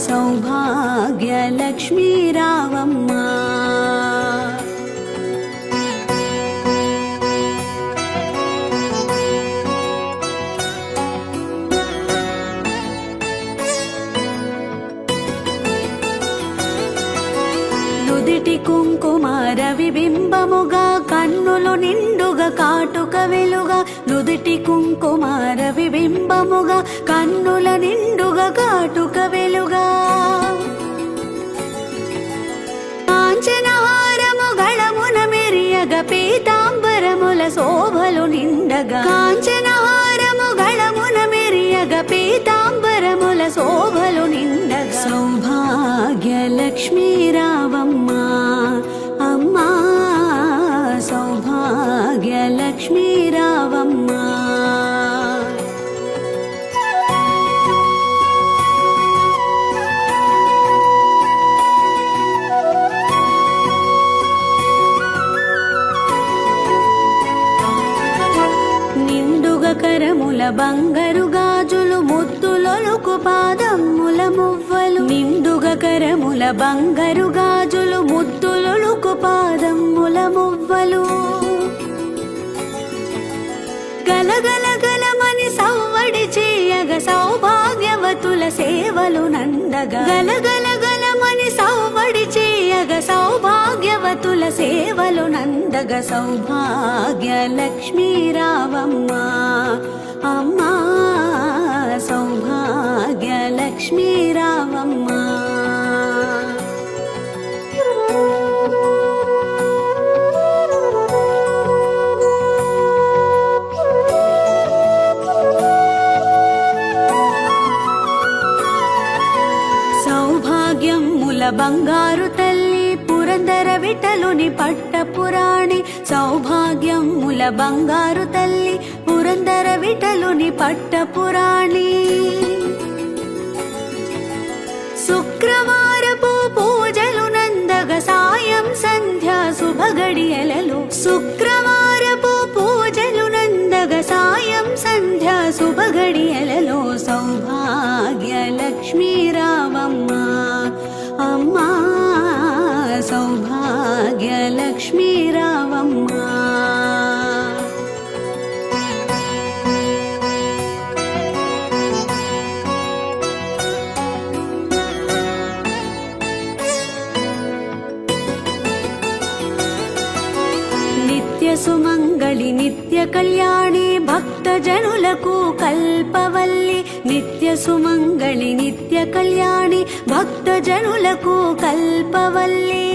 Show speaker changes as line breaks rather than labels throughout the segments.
సౌభాగ్యలక్ష్మీ రావమ్మ. నుదిటి కుంకుమ రవిబింబముగా కన్నులు నిండుగా కాటుక వెలుగా. నుదిటి కుంకుమ రవిబింబముగా కన్నుల నిండుగా కాటుక వెలుగా. కాంచనహారము గళమున మెరియగ పీతాంబరముల శోభలు నిండగా. కాంచనహారము గళమున మెరియగ పీతాంబరముల శోభలు నిండగా. సౌభాగ్యలక్ష్మీ రావమ్మ అమ్మా, సౌభాగ్యలక్ష్మీ రావమ్మ. కరముల బంగారు గాజులు ముద్దులొలుకు పాదమ్ముల మువ్వలు. నిండుగా కరముల బంగారు గాజులు ముద్దులొలుకు పాదమ్ముల మువ్వలు. గలగల గలమని సవ్వడి చేయగ సౌభాగ్యవతుల సేవలు నందగా. గలగల గలమని సవ్వడి చేయగ సౌభాగ్యవతుల సేవలు నందగ. సౌభాగ్యలక్ష్మీ రావమ్మ అమ్మా, సౌభాగ్యలక్ష్మీ రావమ్మ. సౌభాగ్యముల బంగారు తల్లి పురందర విఠలుని పట్టపురాణి. సౌభాగ్యముల బంగారు తల్లి పురందర విఠలుని పట్టపురాణి. శుక్రవారపు పూజలు నందగ సాయం సంధ్యా శుభగడియలలో. శుక్రవారపు పూజలు నందగ సాయం సంధ్యా శుభగడియలలో. సౌభాగ్యలక్ష్మీ రావమ్మ అమ్మా, సౌభాగ్యలక్ష్మీ రావమ్మ. నిత్య సుమంగళి నిత్య కళ్యాణి భక్తజనులకు కల్పవల్లి. నిత్య సుమంగళి నిత్య కళ్యాణి భక్తజనులకు కల్పవల్లి.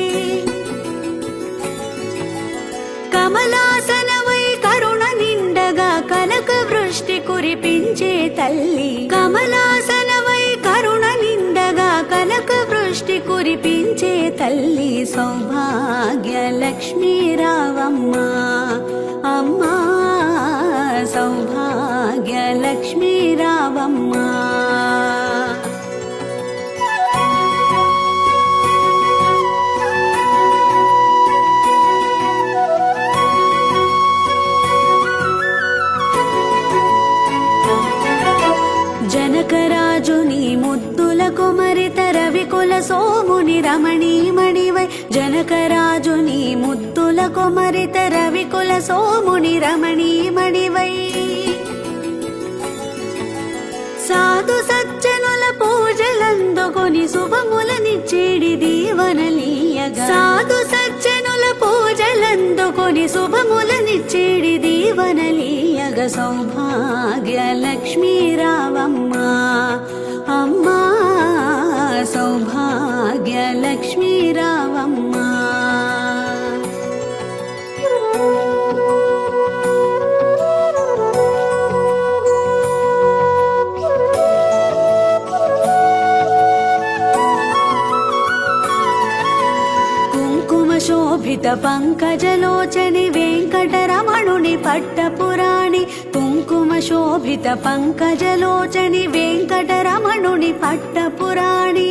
కమలాసనవై కరుణ నిండగా కనక వృష్టి కురిపించే తల్లి. కమలాసనవై కరుణ నిండగా కనక వృష్టి కురిపించే తల్లి. సౌభాగ్యలక్ష్మీ రావమ్మ అమ్మా, సౌభాగ్యలక్ష్మీ రావమ్మ. జనకరాజుని ముద్దుల కుమరిత రవికుల సోముని రమణీమణివై. జనకరాజుని ముద్దుల కుమరిత రవికుల సోముని రమణీమణివై. సాధు సజ్జనుల పూజలందుకొని శుభములనిచ్చేడి దీవనలీయగా. సాధు సజ్జనుల పూజలందుకొని శుభములనిచ్చేడి దీవనలీయగా. సౌభాగ్యలక్ష్మీ రావమ్మ అమ్మా, సౌభాగ్యలక్ష్మీ రావమ్మ. శోభిత పంకజలోచని వెంకటరమణుని పట్టపురాణి. కుంకుమ శోభిత పంకజలోచని వెంకటరమణుని పట్టపురాణి.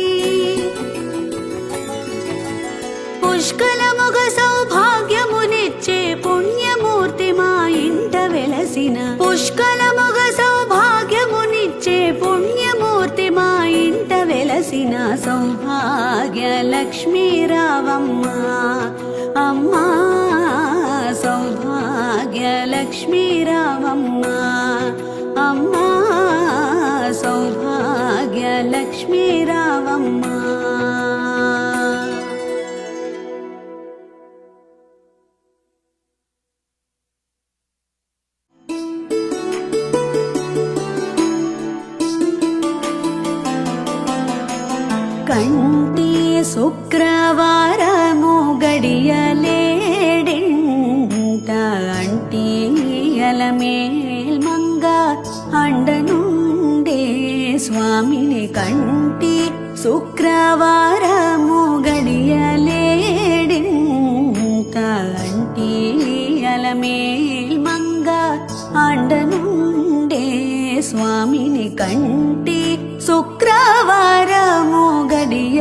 పుష్కలముగ సౌభాగ్యమునిచ్చే పుణ్యమూర్తి మా ఇంట వెలసిన. పుష్కలముగ సౌభాగ్యమునిచ్చే పుణ్యమూర్తి మా ఇంట వెలసిన. సౌభాగ్యలక్ష్మీ రావమ్మా అమ్మా సౌభాగ్యలక్ష్మీ రావమ్మా అమ్మా సౌభాగ్యలక్ష్మీ రావమ్మా. కంటి శుక్రవారము గడియలేడింట అంటియల మేల్మంగ అండనుండే స్వామిని కంటి శుక్రవారము గడియలేడింట అంటియల మేల్మంగ అండనుండే స్వామిని కంటి శుక్రవారము గడియలేడింత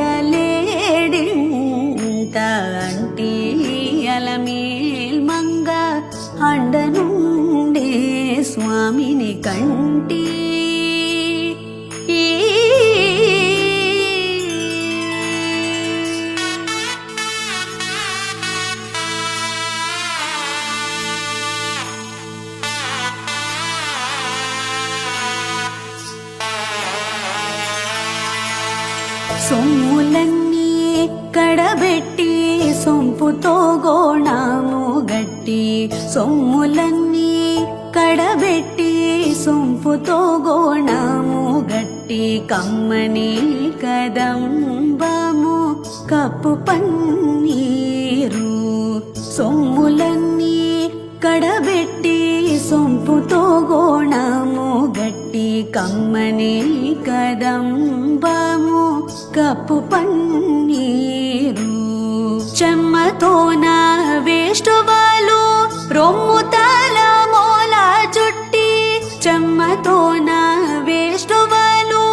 అంటియల మేల్మంగ అండనుండే స్వామిని కంటి. సొమ్ములన్నీ కడబెట్టి సొంపుతో గోణము గట్టి సొమ్ములన్నీ కడబెట్టి సొంపుతో గోణము గట్టి కమ్మని కదంబము కప్పు పన్నీరు సొమ్ములన్నీ కడబెట్టి సొంపుతో గోణము గట్టి కమ్మని కదంబము కప్పు పన్నీరు చెమ్మతోన వేష్టువాలు రొమ్ము తల మోల చుట్టి చెమ్మతోన వేష్టువాలు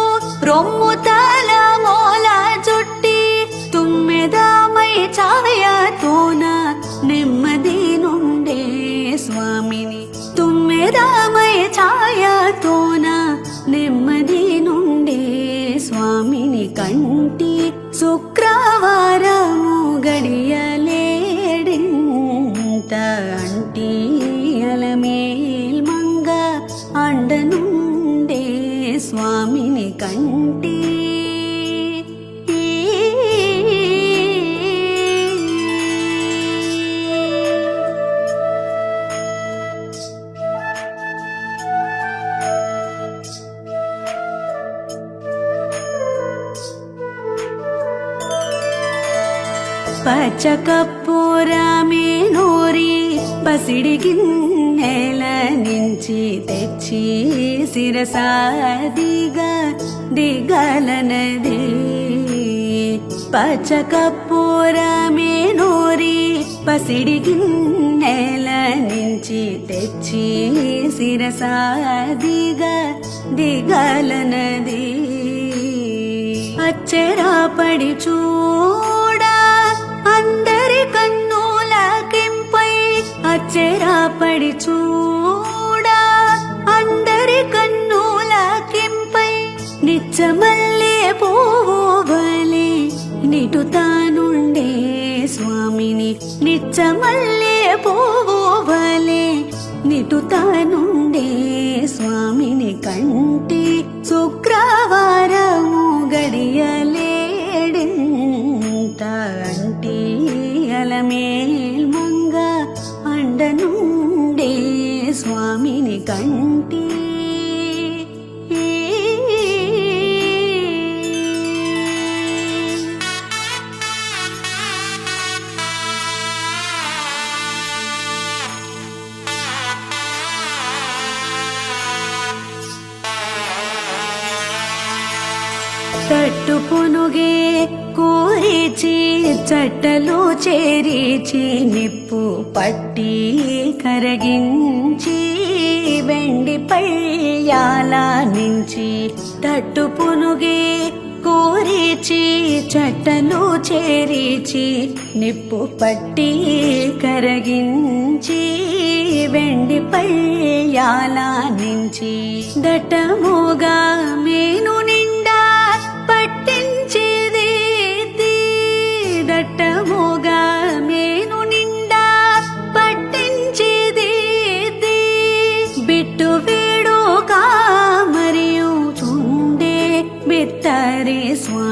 రొమ్ము తల మోల చుట్టి తుమ్మెదామై ఛాయతోన నెమ్మది నుండే స్వామిని తుమ్మెదామై ఛాయతోన నెమ్మది నుండే స్వామిని కంటి శుక్రవారము గడియలేడింత అంటియల మేల్మంగ అండనుండే స్వామిని కంటి. పచ్చకప్పురమే నూరి పసిడి గిన్నెల నుంచి తెచ్చి శిరసాదిగా దిగలనది పచ్చకప్పురమే నూరి పసిడి గిన్నెల నుంచి తెచ్చి శిరసాదిగా దిగలనది అచ్చెరాపడి చూడా అందరి కన్నులకింపై అచ్చెరాపడి చూడా అందరి కన్నులకింపై నిచ్చమల్లే పోవలే నిటుతానుండే స్వామిని నిచ్చమల్లే పోవలే నిటుతానుండే స్వామిని కంటి శుక్రవారము గడియలేడింత అంటియల మేల్మంగ అండనుండే స్వామిని కంటి. తట్టు పునుగే కూరిచి చట్టలో చేరిచి నిప్పు పట్టి కరగించి వెండి పయ్యాల నుంచి తట్టు పునుగే కూరిచి చట్టలో చేరిచి నిప్పు పట్టి కరగించి వెండి పయ్యాల నుంచి దట్టముగా మేను నిండా పట్టించేది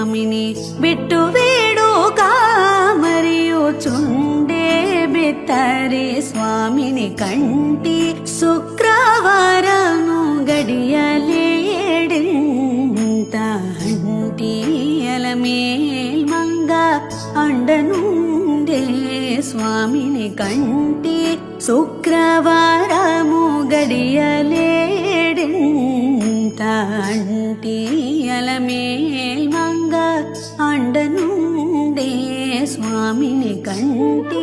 స్వామిని బిట్టు వేడుగా మరియు చుండే బిత్తరి స్వామిని కంటి శుక్రవారము గడియలేడింత అంటి అలమేల్ మంగ అండనుండే స్వామిని కంటి శుక్రవారము గడియలేడింత అంటి అలమేల్ మంగ అండనుండే స్వామిని కంటి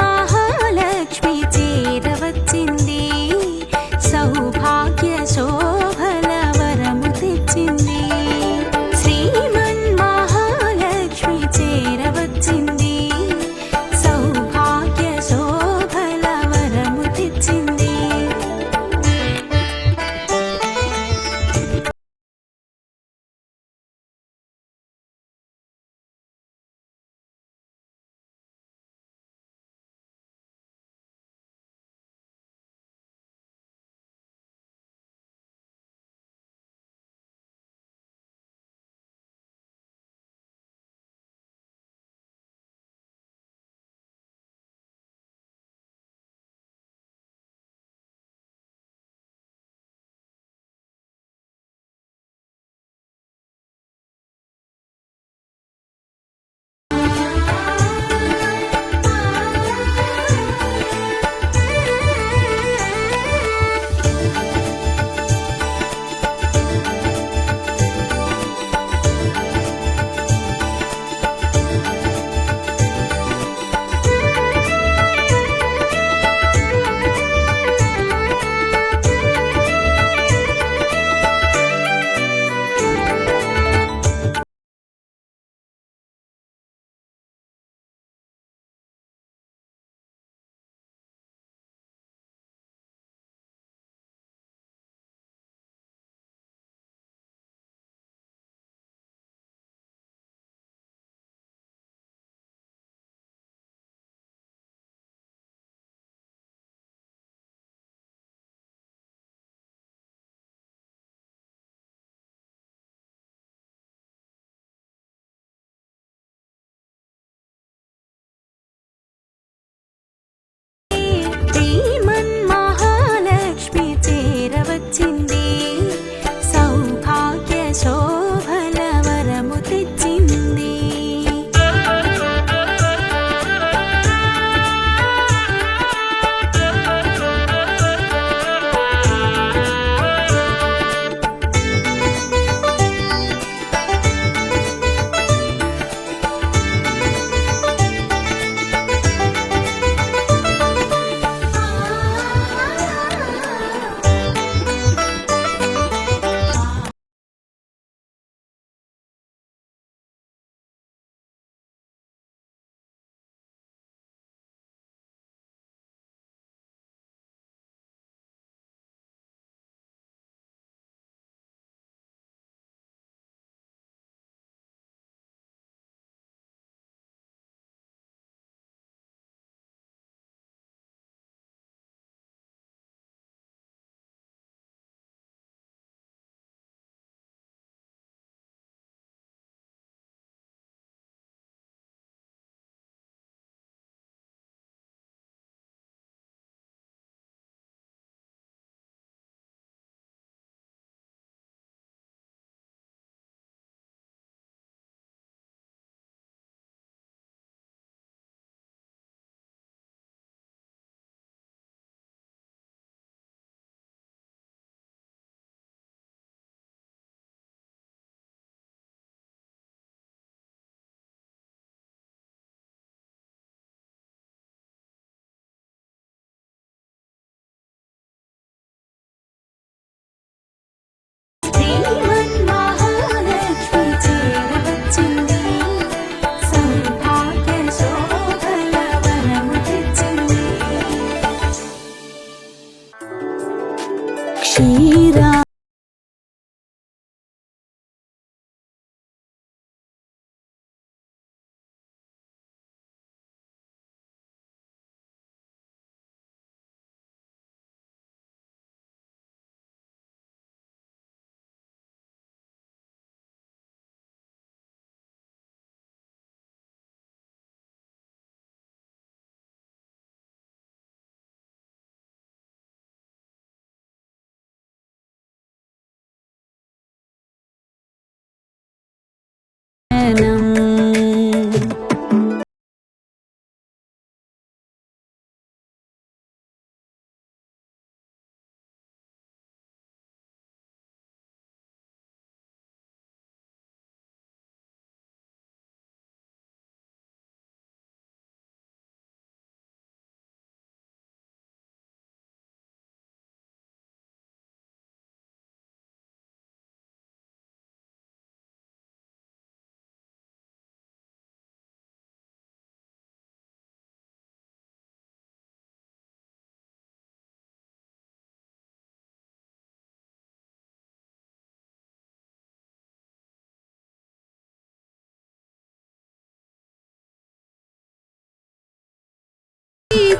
శ్రీమన్మహాలక్ష్మి చేరవచ్చింది, సౌభాగ్య శోభల వరము తెచ్చింది. శ్రీమన్మహాలక్ష్మి చేరవచ్చింది, సౌభాగ్య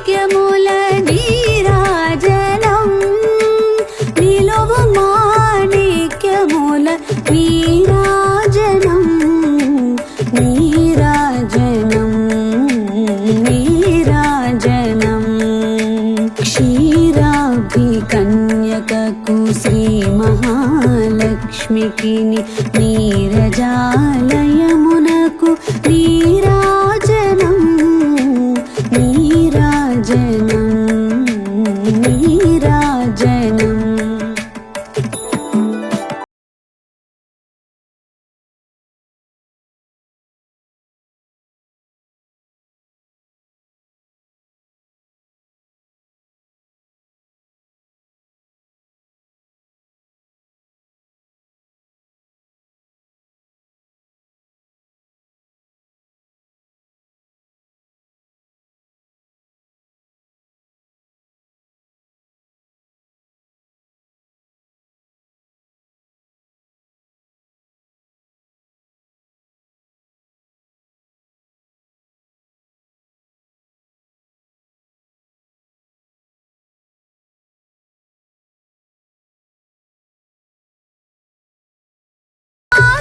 మాణిక్యముల నీరాజనం నిలువు మాణిక్యముల నీరాజనం నీరాజనం నీరాజనం క్షీరాబ్ధి కన్యకకు శ్రీ మహాలక్ష్మికి నీరజాలయమునకు నీరాజనం నీరాజనం నీరాజనం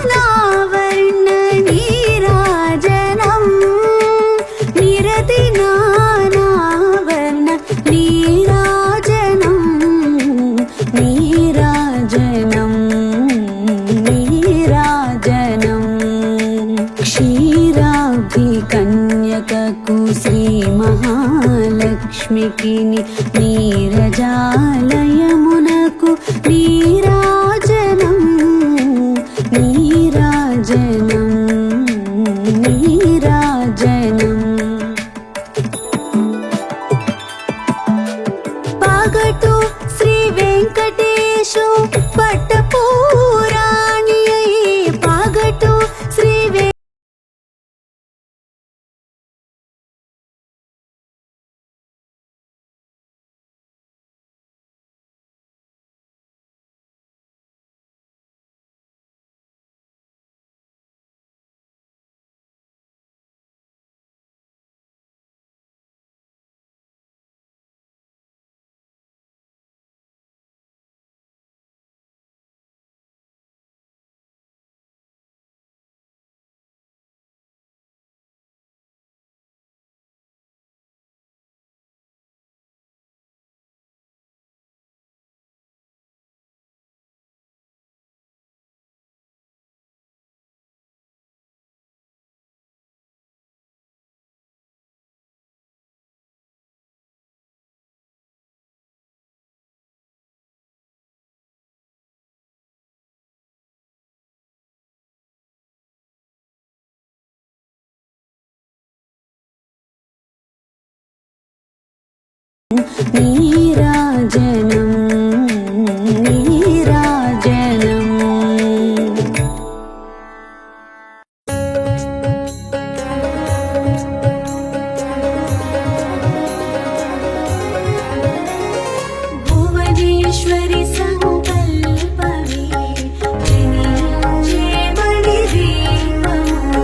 నావర్ణ నీరాజనం నిరతి నావర్ణ నీరాజనం నీరాజనం నీరాజనం క్షీరాబ్ధి కన్యకకు శ్రీ మహాలక్ష్మికి నీరజాలయమునకు నీరాజనం నీరాజనం నీరాజనం పగటు శ్రీ వెంకటేశు పట్టపురాణి పగటు శ్రీ నీరాజనం నీరాజనం భువనేశ్వరి సంకల్పమే జనించేమణి దీపము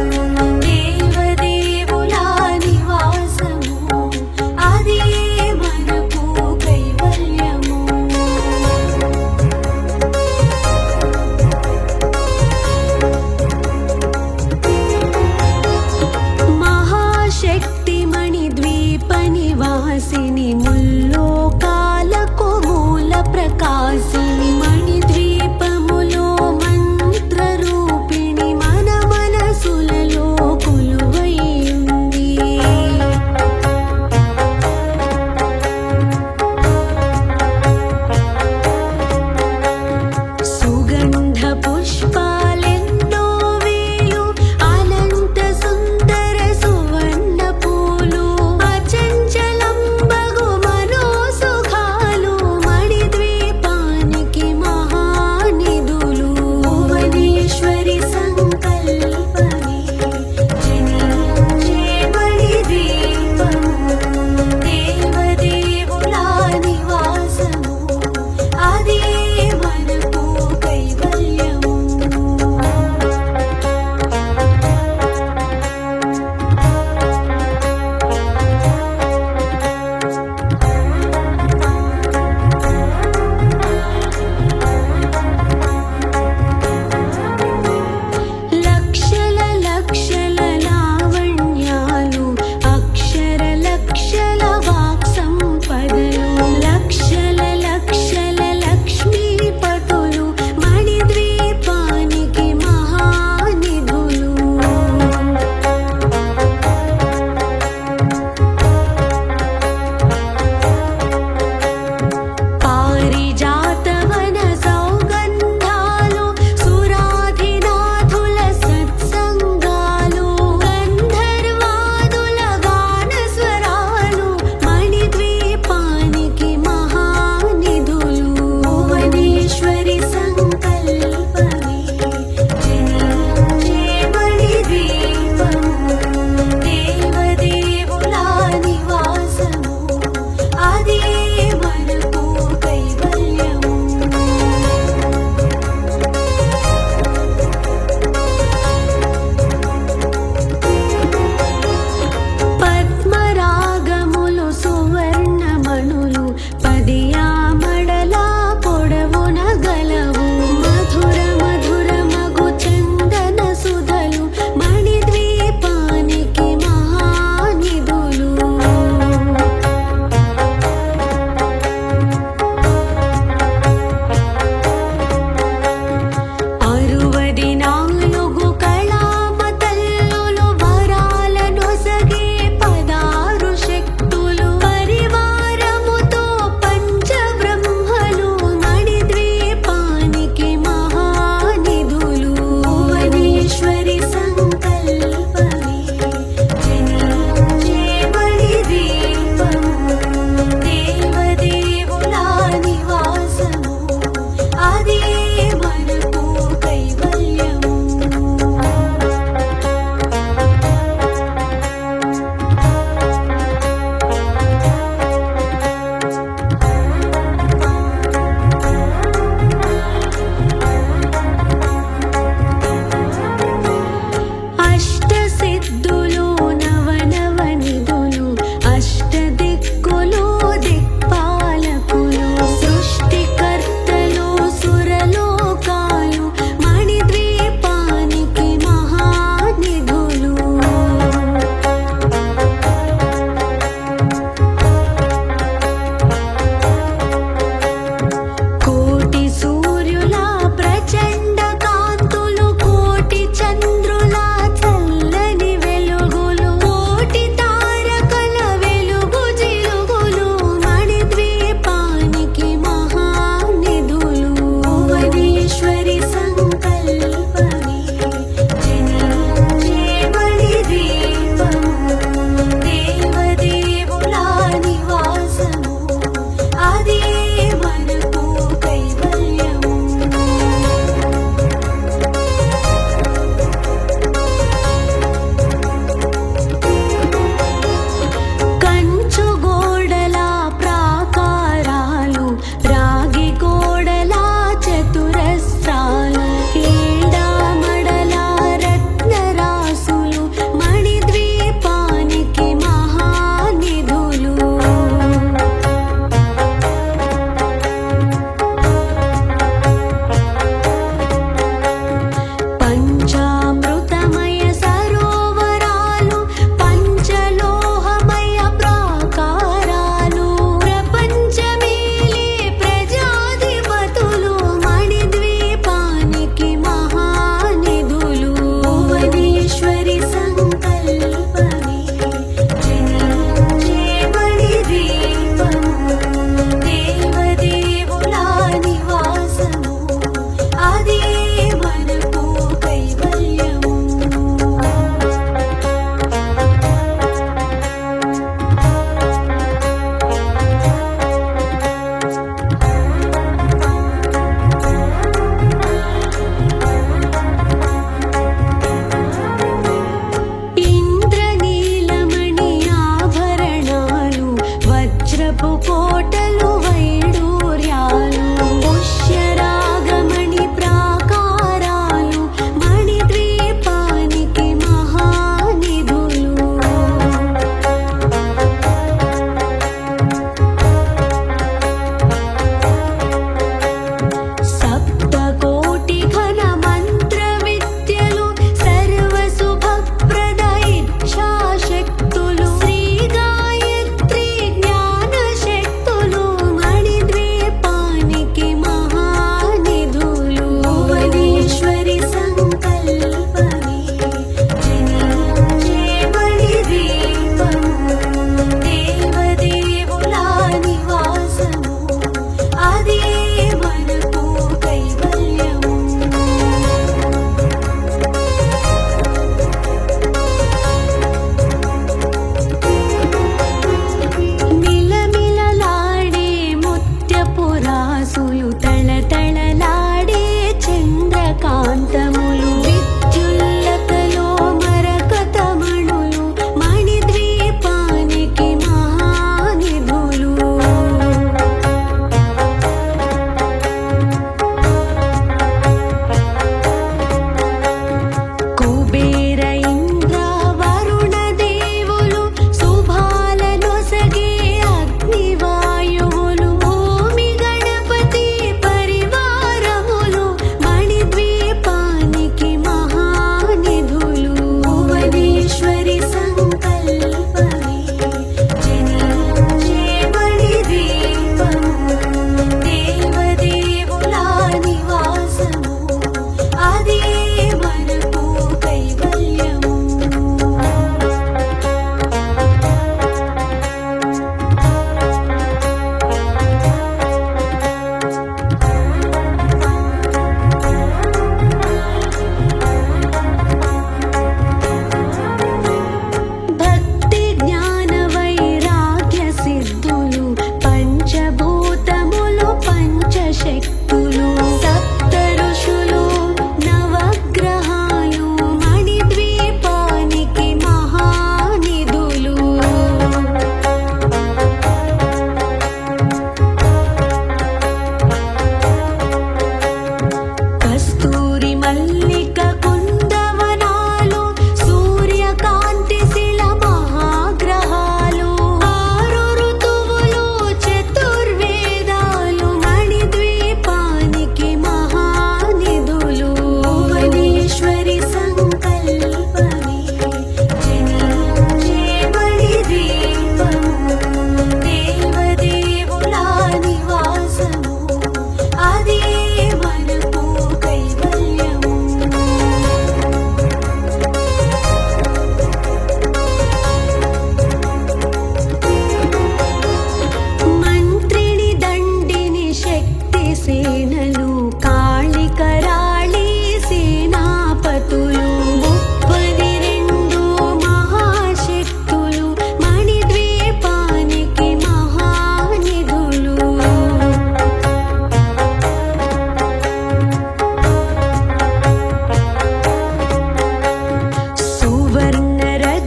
దేవదేవుల నివాసము అది మనకు కైవల్యము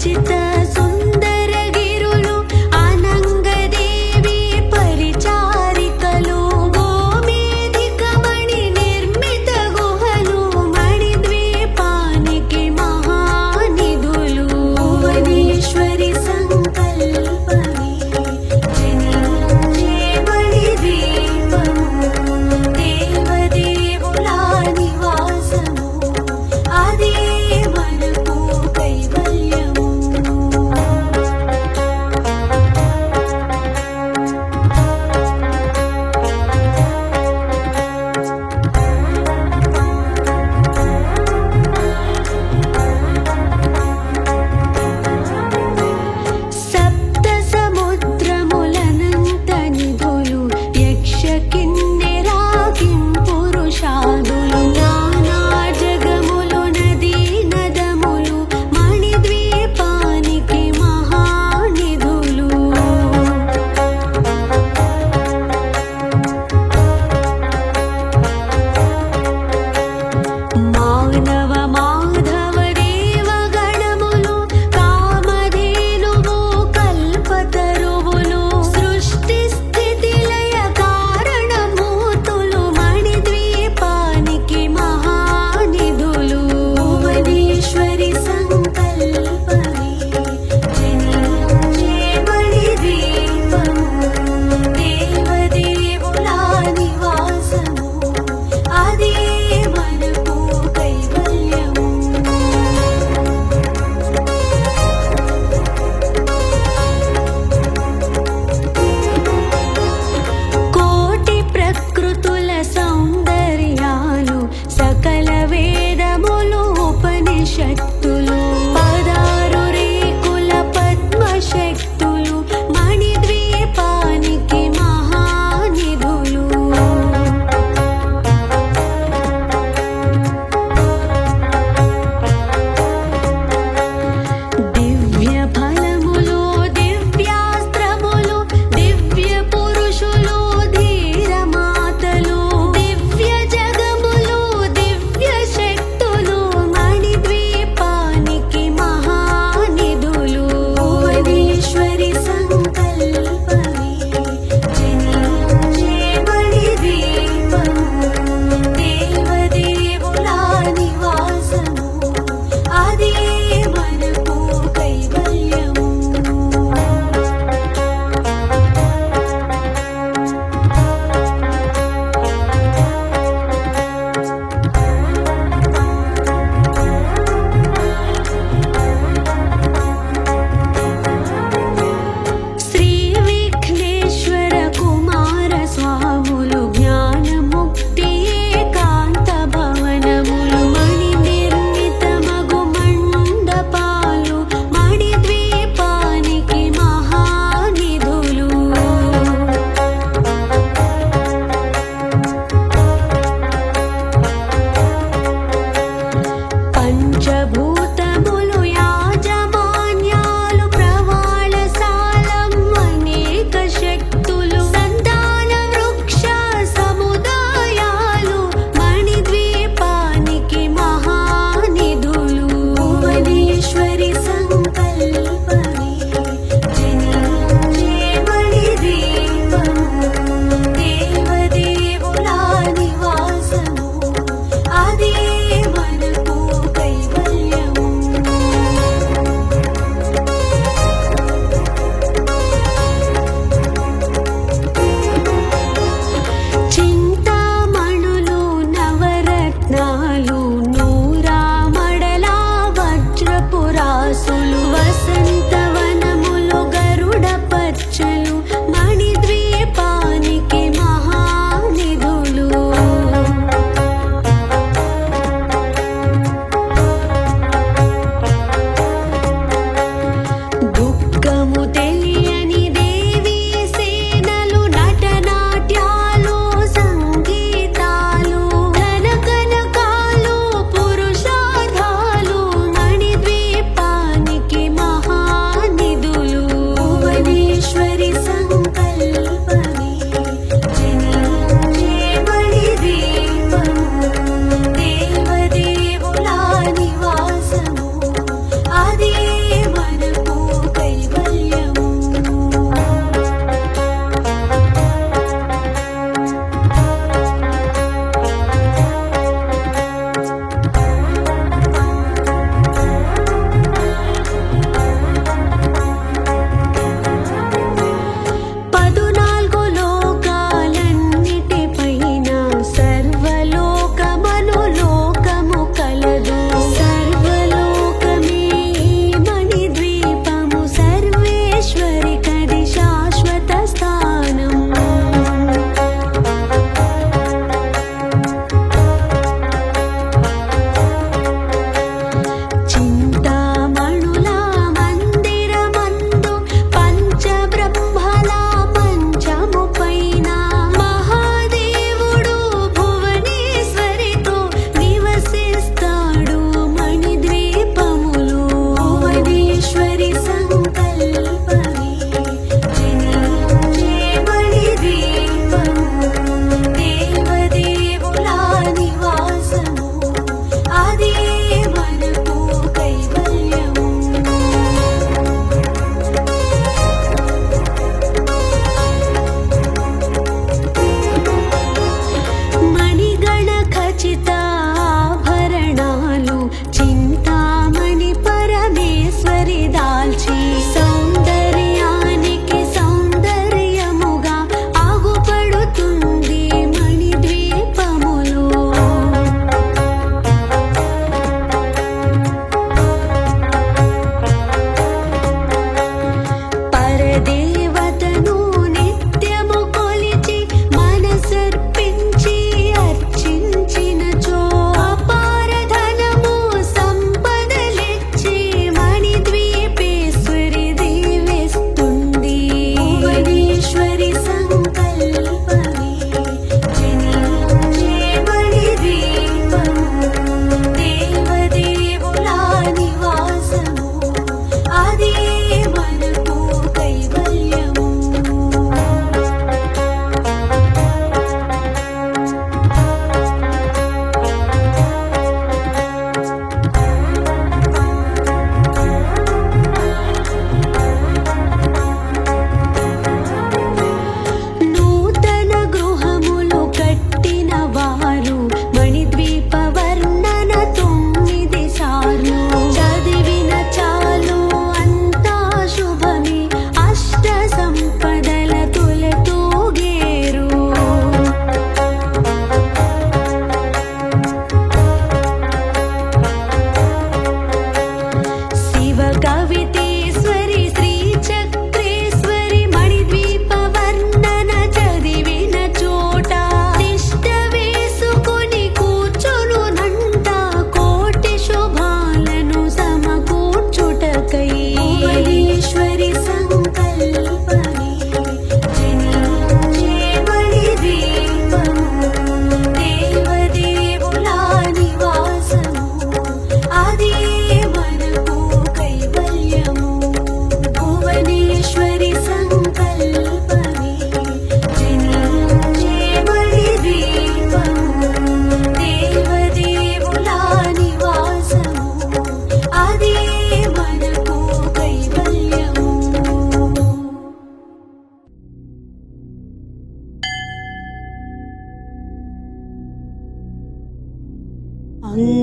విరచిత సుందరగిరులు అనంగదేవి పరిచారికలు గోమేధికమణి నిర్మిత గుహలు మణిద్వీపానికి మహానిధులు భువనేశ్వరి సంకల్పమే జనించే మణిద్వీపము దేవదేవుల నివాసము అదే మనకు కైవల్యము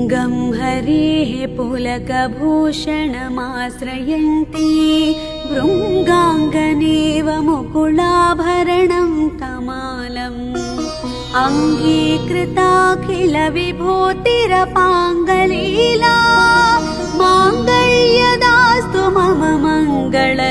तुङ्गं हरेः पुलकभूषणमाश्रयन्ती भृङ्गाङ्गनेव मुकुलाभरणं तमालम् अङ्गीकृताखिलविभूतिरपाङ्गलीला माङ्गल्यदास्तु मम मङ्गलदेवतायाः।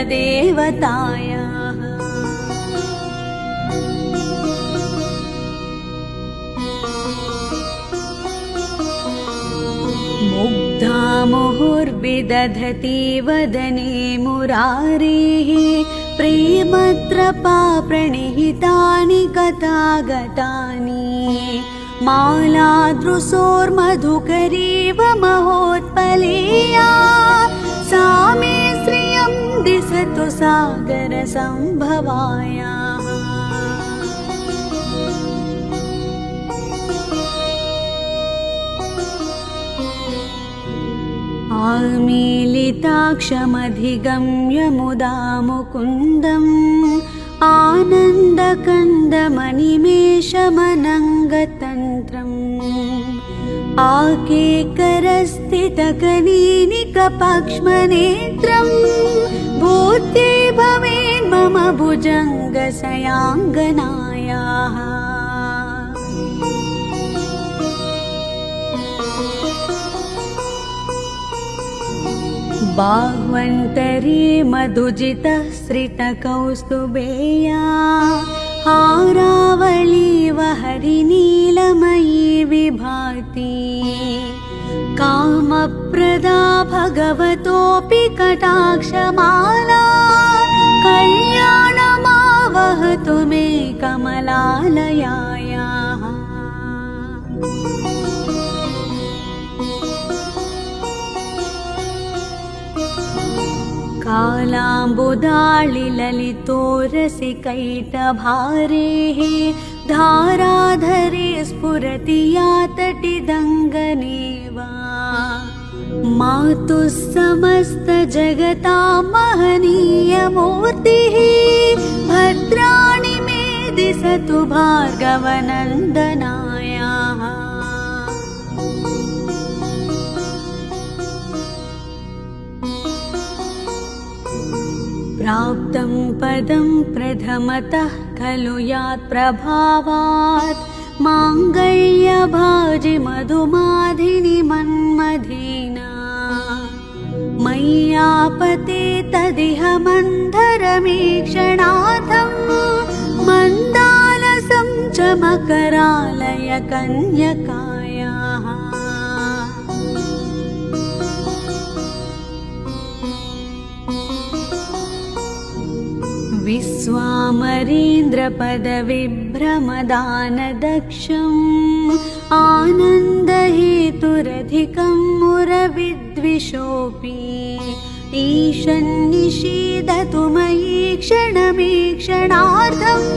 मुग्धा मुहुर्विदधति वदने मुरारेः प्रेमत्रपा प्रणिहितानि गतागतानि मालादृशोर्मधुकरीव महोत्पलेया सा मे श्रियं दिशतु सागरसम्भवायाः। आमीलिताक्षमधिगम्य मुदा मुकुन्दम् आनन्दकन्दमनिमेषमनङ्गतन्त्रम् आकेकरस्थितकनीनिकपक्ष्मनेत्रम् भूत्यै भवेन्मम भुजङ्गशयाङ्गनायाः। बाह्वन्तरे मधुजितः श्रितकौस्तुभेया हारावलीव हरिनीलमयी विभाति कामप्रदा भगवतोऽपि कटाक्षमाला कल्याणमावहतु मे कमलालयायाः। कालाम्बुदाळिललितोरसिकैटभारेः धाराधरे स्फुरति या तटिदङ्गनेव मातुः समस्तजगतां महनीयमूर्तिः भद्राणि मे दिशतु भार्गवनन्दनायाः। प्राप्तं पदं प्रथमतः खलु यात् प्रभावात् माङ्गल्यभाजि मधुमाधिनि मन्मथेना मय्यापते तदिह मन्धरमीक्षणार्थं मन्दालसं च मकरालय कन्यकायाः। विश्वामरेन्द्रपदविभ्रमदानदक्षम् आनन्दहेतुरधिकं मुरविद्विषोऽपि ईशन्निषीदतु मयि क्षणमीक्षणार्थम्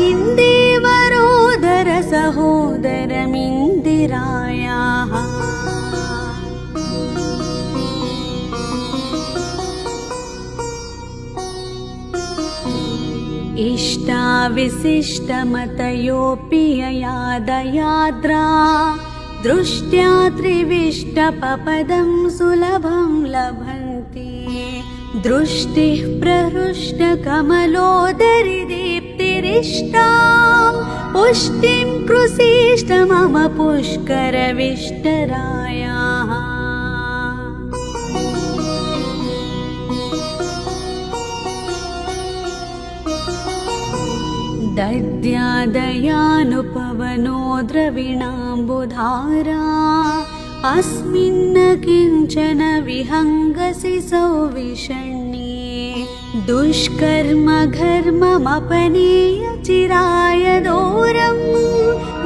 इन्देवरोदरसहोदरमिन्दिरायाः। इष्टाविशिष्टमतयोऽपि ययादयाद्रा दृष्ट्या त्रिविष्टपपदं सुलभं लभन्ति दृष्टिः प्रहृष्टकमलोदरि दीप्तिरिष्टां पुष्टिं कृषीष्ट मम पुष्करविष्टरायाः। दद्यादयानुपवनो द्रविणाम्बुधारा अस्मिन्न किञ्चन विहङ्गसि सौविषण्ये दुष्कर्म घर्ममपनीय चिराय दोरं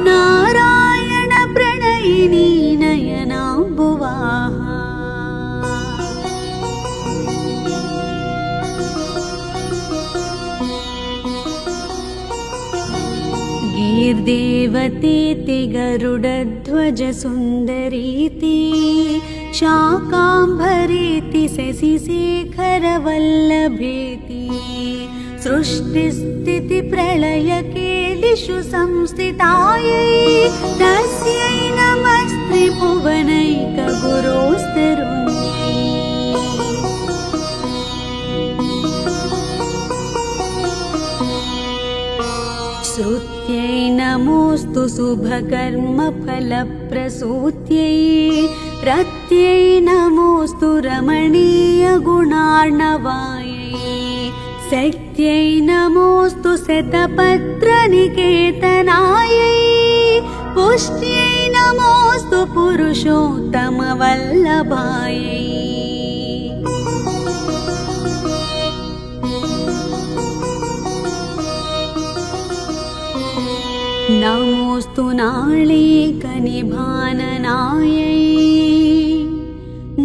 नारायण प्रणयिनी नयनाम्बुवाः। गीर्देवतेति गरुडध्वज सुन्दरीति शाकाम्भरीति शशिशेखरवल्लभेति सृष्टिस्थितिप्रलयकेलिषु संस्थितायै तस्यै नमस्त्रिपुरान्तकालिकायै। भुवनैकगुरोस्तरुण्यै श्रुत्यै नमोऽस्तु शुभकर्मफलप्रसूत्यै रत्यै नमोऽस्तु रमणीयगुणार्णवायै शक्त्यै नमोऽस्तु शतपत्रनिकेतनायै पुष्ट्यै नमोऽस्तु पुरुषोत्तमवल्लभायै नमोऽस्तु नाळीकनिभाननायै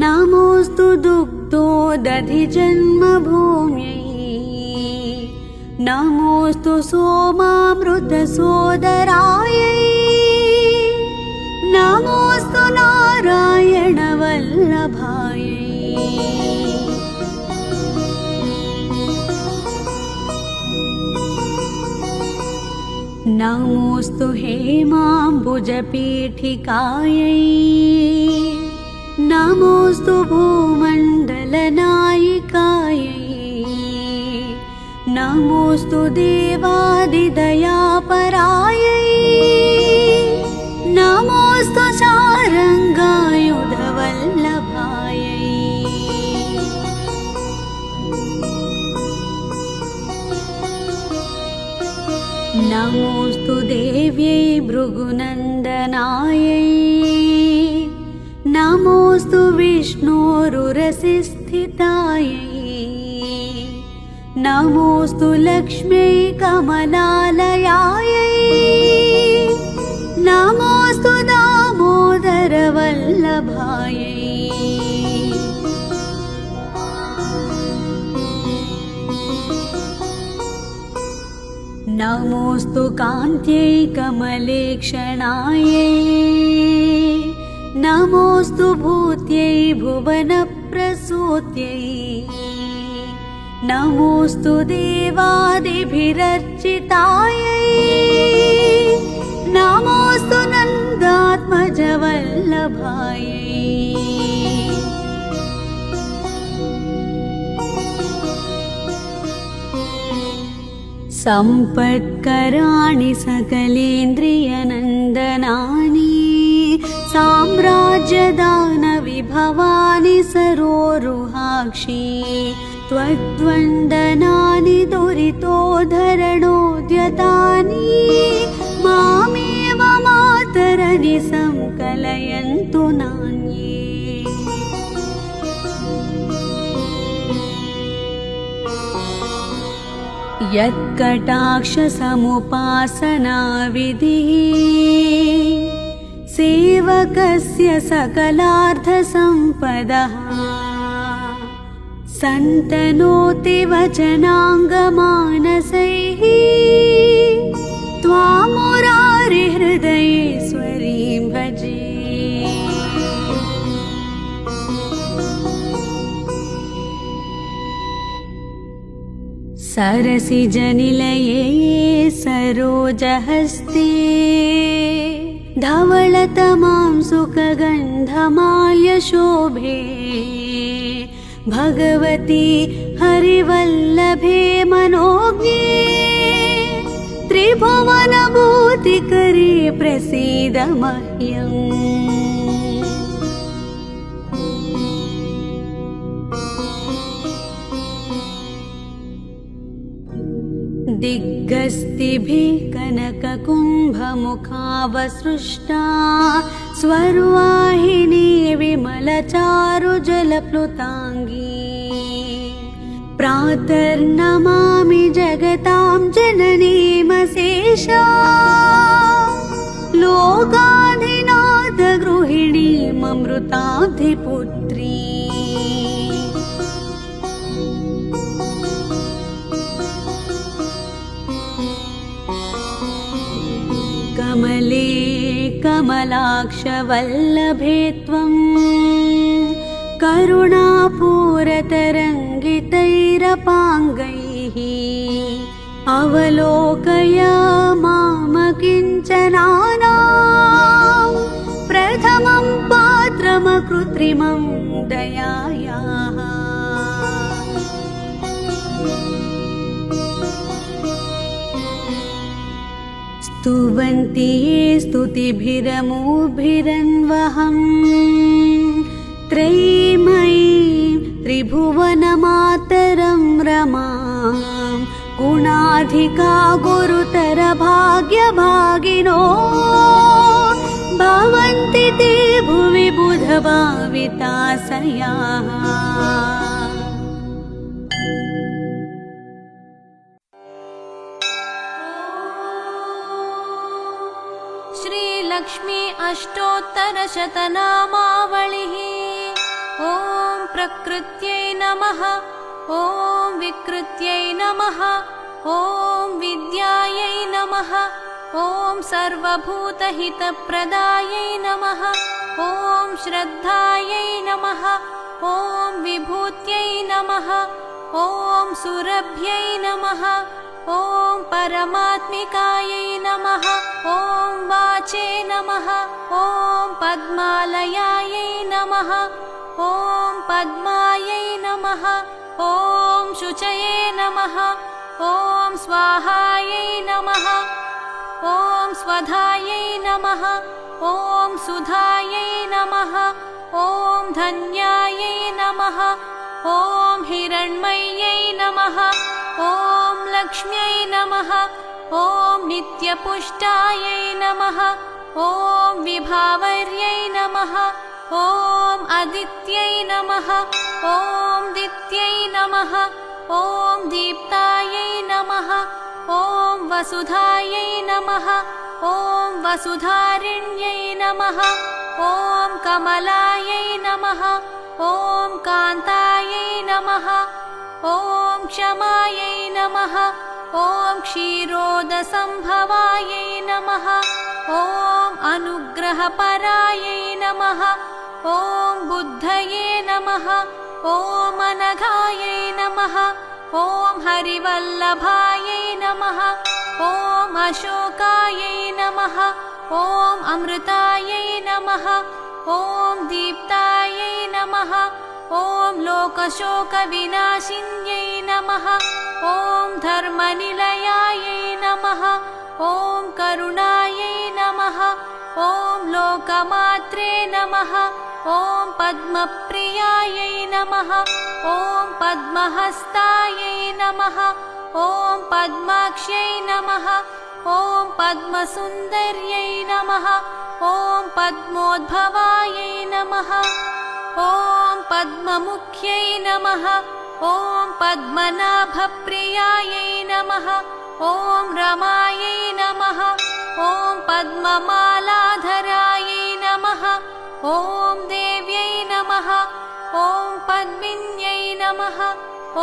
नमोऽस्तु दुग्धोदधिजन्मभूम्यै नमोऽस्तु सोमामृतसोदरायै नमोऽस्तु नारायणवल्लभायै नमोऽस्तु हेमाम्बुजपीठिकायै नमोऽस्तु भूमण्डलनायिकायै नमोऽस्तु देवादिदयापरायै नमोऽस्तु शारङ्गायुधवल्लभायै नमोऽस्तु देव्यै भृगुनन्दनायै नमोऽस्तु विष्णोरुरसिस्थितायै नमोऽस्तु लक्ष्म्यै कमलालयायै नमोऽस्तु दामोदरवल्लभायै नमोऽस्तु कान्त्यै कमलेक्षणायै नमोऽस्तु भूत्यै भुवनप्रसूत्यै नमोऽस्तु देवादिभिरर्चितायै नमोऽस्तु नन्दात्मजवल्लभायै सम्पत्कराणि सकलेन्द्रियनन्दनानि साम्राज्यदानविभवानि सरोरुहाक्षी त्वद्वन्दनानि दुरितोद्धरणोद्यतानि मामेव मातरनि संकलयन्तु नान्ये यत्कटाक्षसमुपासनाविधिः सेवकस्य सकलार्थसम्पदः सन्तनोति वचनाङ्गमानसैः त्वां मुरारिहृदयेश्वरीं भजे सरसिजनिलये सरोजहस्ते धवलतमां सुखगन्धमाल्यशोभे भगवती हरिवल्लभे मनोज्ञे त्रिभुवनभूतिकरे प्रसीद मह्यम् दिग्गस्तिभिः कनककुम्भमुखावसृष्टा स्वर्वाहिनी विमलचारुजलप्लुताङ्गी प्रातर्नमामि जगतां जननीमशेषा लोकाधिनाथगृहिणीममृताब्धिपुत्री कमले कमलाक्षवल्लभे त्वं करुणापूरतरङ्गितैरपाङ्गैः अवलोकय मामकिञ्चनानां प्रथम परमं पात्रमकृत्रिमं दयायाः स्तुवन्ति ये स्तुतिभिरमुभिरन्वहम् त्रयीमयीं त्रिभुवनमातरं रमां गुणाधिका गुरुतरभाग्यभागिनो भवन्ति ते भुवि बुधभाविताशयाः।
श्रीलक्ष्मी अष्टोत्तरशतनामावलिः। ॐ प्रकृत्यै नमः। ॐ विकृत्यै नमः। ॐ विद्यायै नमः। ॐ सर्वभूतहितप्रदायै नमः। ॐ श्रद्धायै नमः। ॐ विभूत्यै नमः। ॐ सुरभ्यै नमः। ॐ परमात्मिकायै नमः। ॐ वाचे नमः। ॐ पद्मालयायै नमः। ॐ पद्मायै नमः। ॐ शुचये नमः। ॐ स्वाहायै नमः। ॐ स्वधायै नमः। ॐ सुधायै नमः। ॐ धन्यायै नमः। ॐ हिरण्मय्यै नमः। ॐ लक्ष्म्यै नमः। ॐ नित्यपुष्टायै नमः। ॐ विभावर्यै नमः। ॐ अदित्यै नमः। ॐ दित्यै नमः। ॐ दीप्तायै नमः। ॐ वसुधायै नमः। ॐ वसुधारिण्यै नमः। ॐ कमलायै नमः। ॐ कान्तायै नमः। ॐ क्षमायै नमः। ॐ क्षीरोदसम्भवायै नमः। ॐ अनुग्रहपरायै नमः। ॐ बुद्धये नमः। ॐ अनघायै नमः। ॐ हरिवल्लभायै नमः। ॐ अशोकायै नमः। ॐ अमृतायै नमः। ॐ दीप्तायै नमः। ॐ लोकशोकविनाशिन्यै नमः। ॐ धर्मनिलयायै नमः। ॐ करुणायै नमः। ॐ लोकमात्रे नमः। ॐ पद्मप्रियायै नमः। ॐ पद्महस्तायै नमः। ॐ पद्माक्ष्यै नमः। ॐ पद्मसुन्दर्यै नमः। ॐ पद्मोद्भवायै नमः। ॐ पद्ममुख्यै नमः। ॐ पद्मनाभप्रियायै नमः। ॐ रमायै नमः। ॐ पद्ममालाधरायै नमः। ॐ देव्यै नमः। ॐ पद्मिन्यै नमः।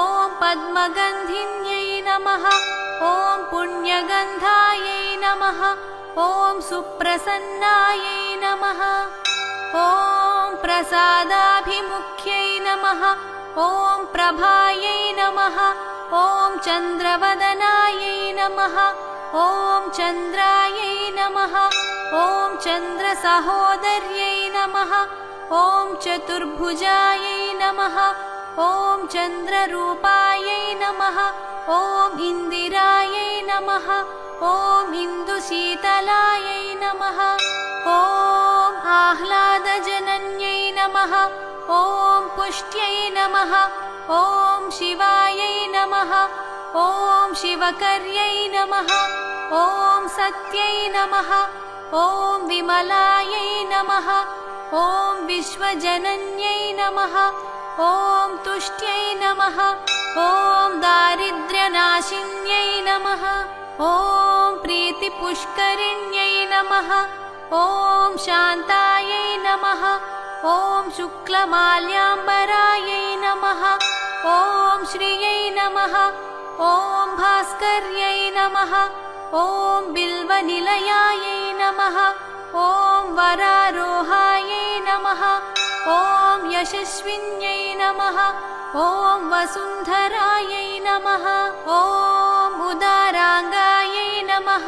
ॐ पद्मगन्धिन्यै नमः। ॐ पुण्यगन्धायै नमः। ॐ सुप्रसन्नायै नमः। ॐ प्रसादाभिमुख्यै नमः। ॐ प्रभायै नमः। ॐ चन्द्रवदनायै नमः। ॐ चन्द्रायै नमः। ॐ चन्द्रसहोदर्यै नमः। ॐ चतुर्भुजायै नमः। ॐ चन्द्ररूपायै नमः। ॐ इन्दिरायै नमः। ॐ इन्दुशीतलायै नमः। ॐ आह्लादजनन्यै नमः। ॐ पुष्ट्यै नमः। ॐ शिवायै नमः। ॐ शिवकर्यै नमः। ॐ सत्यै नमः। ॐ विमलायै नमः। ॐ विश्वजनन्यै नमः। ॐ तुष्ट्यै नमः। ॐ दारिद्र्यनाशिन्यै नमः। ॐ प्रीतिपुष्करिण्यै नमः। ॐ शान्तायै नमः। ॐ शुक्लमाल्याम्बरायै नमः। ॐ श्रियै नमः। ॐ भास्कर्यै नमः। ॐ बिल्वनिलयायै नमः। ॐ वरारोहायै नमः। ॐ यशस्विन्यै नमः। ॐ वसुन्धरायै नमः। ॐ उदाराङ्गायै नमः।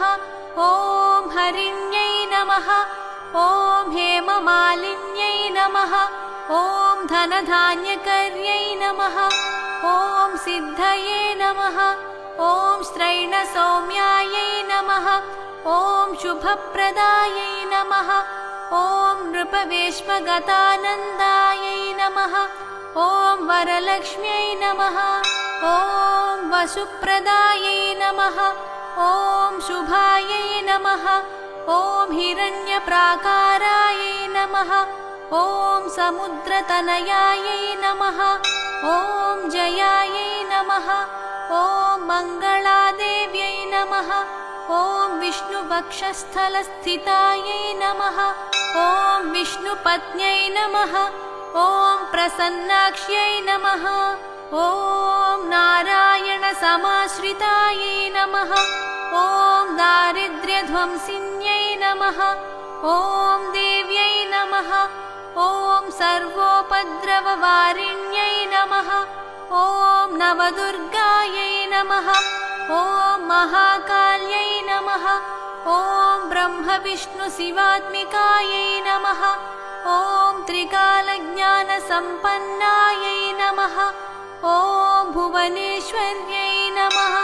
ॐ हरिण्यै नमः। ॐ हेममालिन्यै नमः ॐ धनधान्यकर्यै नमः ॐ सिद्धये नमः ॐ स्त्रैणसौम्यायै नमः ॐ शुभप्रदायै नमः ॐ नृपवेश्मगतानन्दायै नमः ॐ वरलक्ष्म्यै नमः ॐ वसुप्रदायै नमः ॐ शुभायै नमः ॐ हिरण्यप्राकारायै नमः ॐ समुद्रतनयायै नमः ॐ जयायै नमः ॐ मङ्गलादेव्यै नमः ॐ विष्णुवक्षस्थलस्थितायै नमः ॐ विष्णुपत्न्यै नमः ॐ प्रसन्नाक्ष्यै नमः ॐ नारायणसमाश्रितायै नमः ॐ दारिद्र्यध्वंसिन्यै नमः ॐ देव्यै नमः ॐ सर्वोपद्रववारिण्यै नमः ॐ नवदुर्गायै नमः ॐ महाकाल्यै नमः ॐ ब्रह्मविष्णुशिवात्मिकायै नमः ॐ त्रिकालज्ञानसम्पन्नायै नमः ॐ भुवनेश्वर्यै नमः।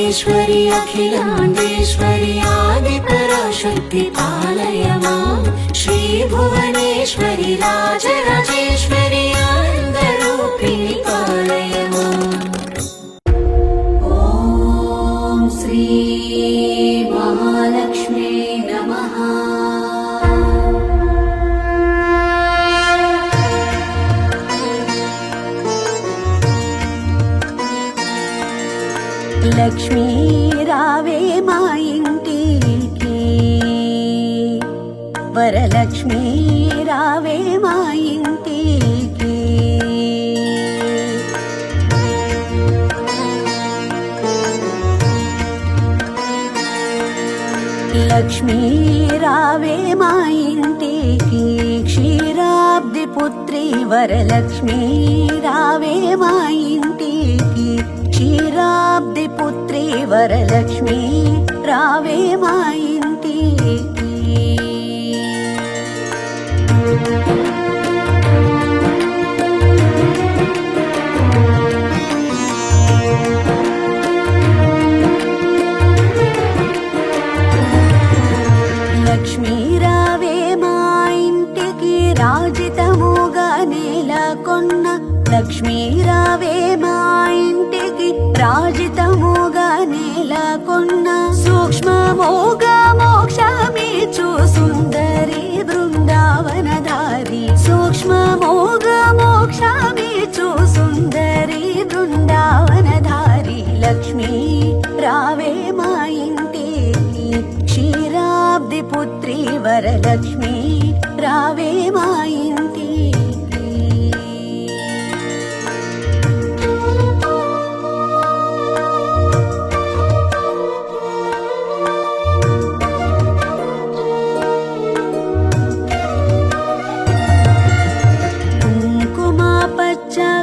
परमेश्वरि अखिलाण्डेश्वरि आदिपराशक्ति पालय मां श्रीभुवनेश्वरि राजराजेश्वरि आनन्दरूपिणि पालय माम् ॐ श्री महालक्ष्मी नमः।
లక్ష్మీ రావే మా ఇంటికి, వరలక్ష్మీ రావే మా ఇంటికి. లక్ష్మీ రావే మా ఇంటికి, క్షీరాబ్ది పుత్రి వరలక్ష్మీ రావే మా ఇంటికి, క్షీరాబ్ది పుత్రి వరలక్ష్మీ రావే మా ఇంటికి. లక్ష్మీ రావే మా ఇంటికి, రాజితముగా నెలకొన్న లక్ష్మీ రావే మా ఇంటికి, రాజితముగా నెలకొన్న సూక్ష్మముగా మోక్షమిచ్చు సుందరి బృందావనధారి, సూక్ష్మముగా మోక్షమిచ్చు సుందరి బృందావనధారి. లక్ష్మీ రావే మా ఇంటికి, క్షీరాబ్ది పుత్రి వరలక్ష్మీ రావే మా ఇంటికి.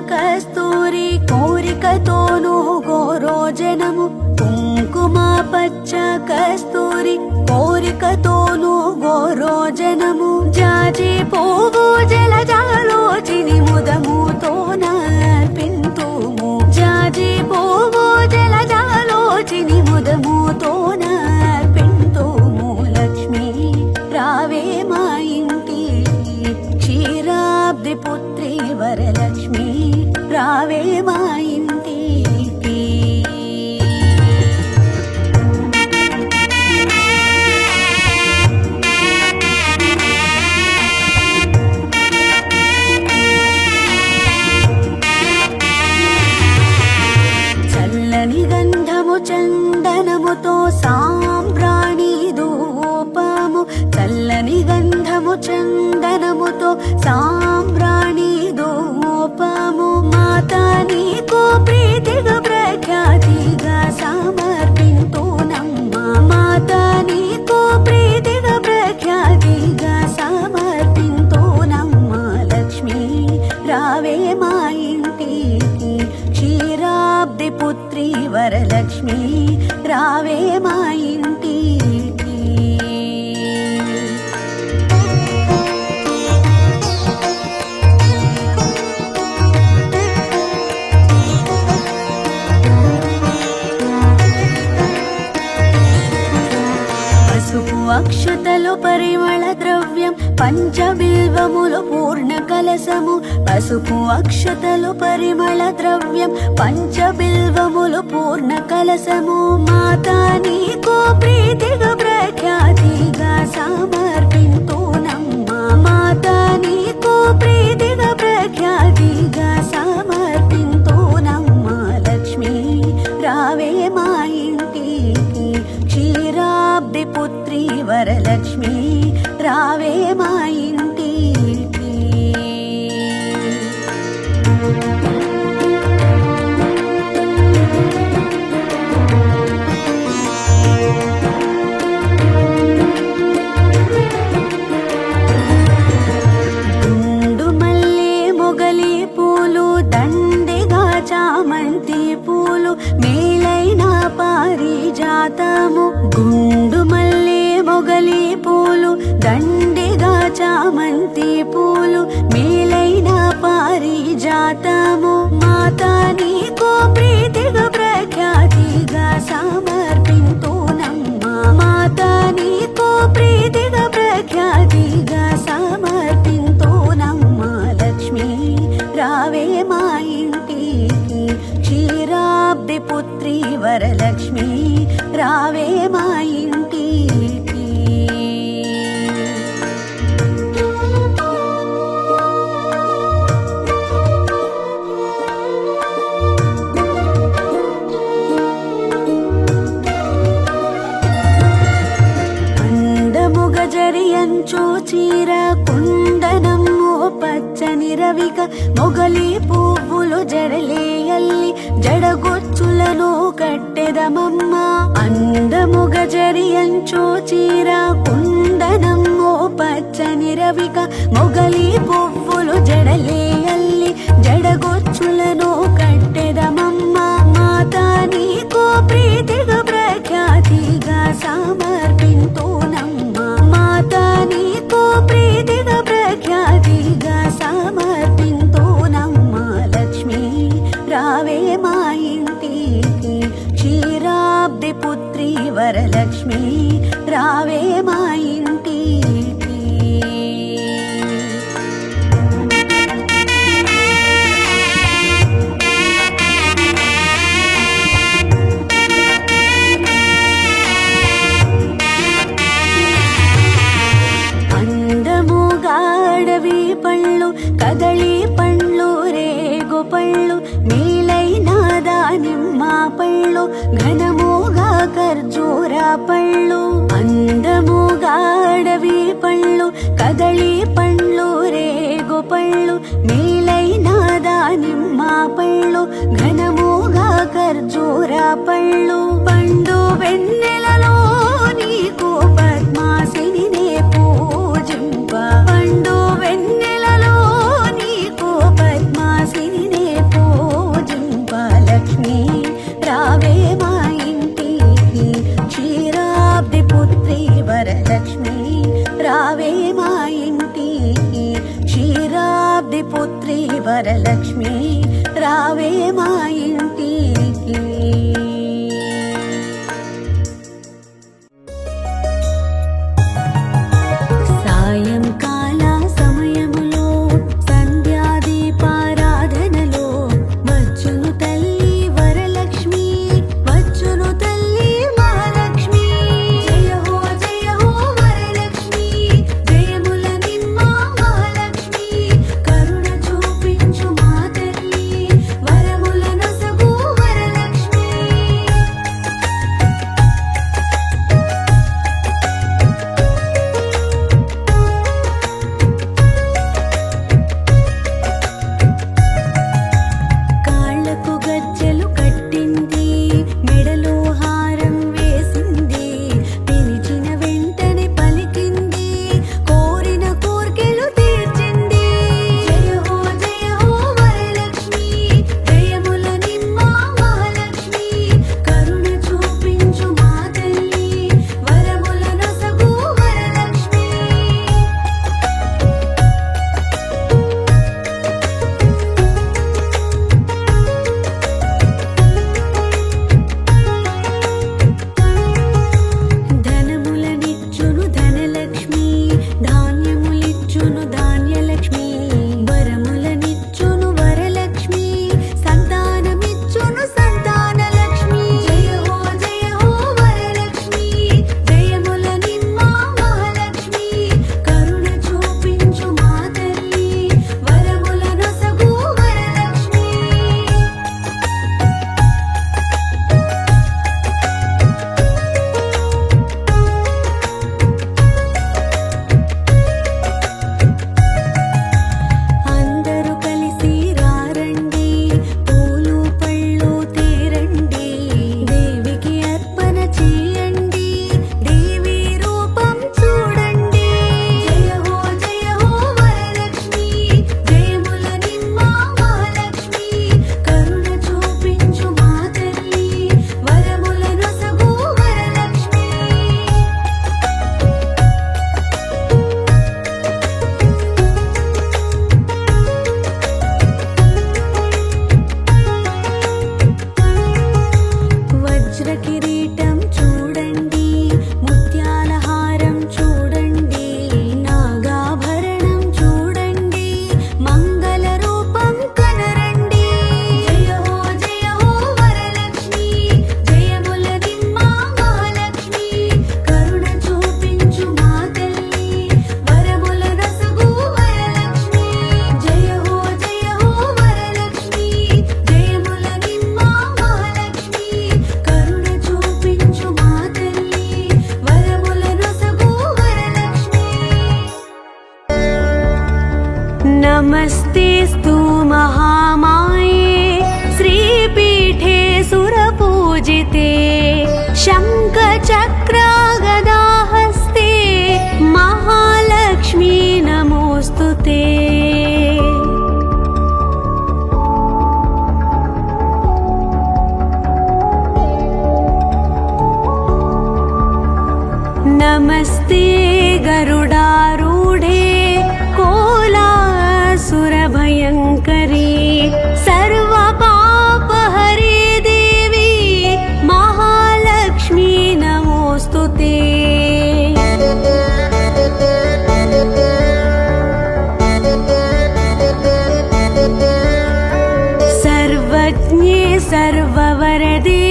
కస్తూరి కోరికతోను గోరోజనము, కుంకుమ పచ్చ కస్తూరి కోరికతోను గోరోజనము, జాజి పువ్వు జలజాలోచిని ముదముతో నర్పింతుము, జాజి పువ్వు జలజాలోచిని ముదముతో నర్పింతుము. లక్ష్మీ రావే మా ఇంటికి, క్షీరాబ్ది పుత్రి వరలక్ష్మీ రావే మా ఇంటికి. చల్లని గంధము చందనముతో సాంబ్రాణి ధూపము, చల్లని గంధము చందనముతో సాంబ్రాణి ధూపము, మాతా నీకు ప్రీతిగా ప్రఖ్యాతిగా సమర్పింతునమ్మ, మాతా నీకు ప్రీతిగా ప్రఖ్యాతిగా సమర్పింతునమ్మ. లక్ష్మీ రావే మా ఇంటికి, క్షీరాబ్ది పుత్రి వరలక్ష్మీ రావే మా ఇంటికి. అక్షతలు పరిమళ ద్రవ్యం పంచబిల్వములు పూర్ణ కలసము, పసుపు అక్షతలు పరిమళ ద్రవ్యం పంచబిల్వములు పూర్ణ కలసము, మాతా నీకు ప్రీతిగా ప్రఖ్యాతిగా సమర్పింతునమ్మ, మాతా నీకు ప్రీతిగా ప్రఖ్యాతిగా సమర్పింతునమ్మ. లక్ష్మీ రావే మా ఇంటికి, క్షీరాబ్ది పుత్రి వరలక్ష్మీ రావే మా ఇంటికి. గుండు మల్లె మొగలి పూలు దండిగా చామంతి పూలు మేలైన పారిజాతము, గుండు మల్లె మొగలి పూలు దండిగా చామంతి పూలు మేలైన పారిజాతము, మాతా నీకు ప్రీతిగా ప్రఖ్యాతిగా ప్రఖ్యాతిగా సమర్పింతోనమ్మా లక్ష్మి రావే మా ఇంటికి క్షీరాబ్ది పుత్రి వరలక్ష్మి రావే మా ఇంటికి జరియంచు చీర కుందనము పచ్చని రవిక మొగలి పువ్వులు జడలేయల్లి జడగొచ్చులను కట్టెదమమ్మ అందముగ జరియంచు చీర కుందనము పచ్చని రవిక మొగలి పువ్వులు జడలేయల్లి జడగొచ్చులను కట్టెదమమ్మ మాతా నీకు ప్రీతిగా ప్రఖ్యాతిగా సమర్పింతోనమ్మ నీకు ప్రీతిగా ప్రఖ్యాతిగా సమర్పింతోనమ్మా లక్ష్మి రావే మా ఇంటికి క్షీరాబ్ది పుత్రి వరలక్ష్మి రావే మా ఇంటికి అడవి పళ్ళు కదళి పండ్లు రేగు పళ్ళు మేలైన దానిమ్మ పళ్ళు ఘనముగా ఖర్జూర పళ్ళు అందముగా అడవి పళ్ళు కదళి పండ్లు రేగు పళ్ళు మేలైన దానిమ్మ పళ్ళు ఘనముగా ఖర్జూర పళ్ళు పండు వెన్నెలలో నీకు పద్మాసిని పూజింప పండు వెన్నెలలో నీకు పద్మాసిని పూజింప లక్ష్మి రావే మా ఇంటికి క్షీరాబ్ది పుత్రి వరలక్ష్మి రావే మా ఇంటికి క్షీరాబ్ది పుత్రి వరలక్ష్మి రావే మా ఇంటికి
కరుణ చూపించు మా తల్లి వరముల నొసగు వరలక్ష్మి
सर्वज्ञे सर्ववरदे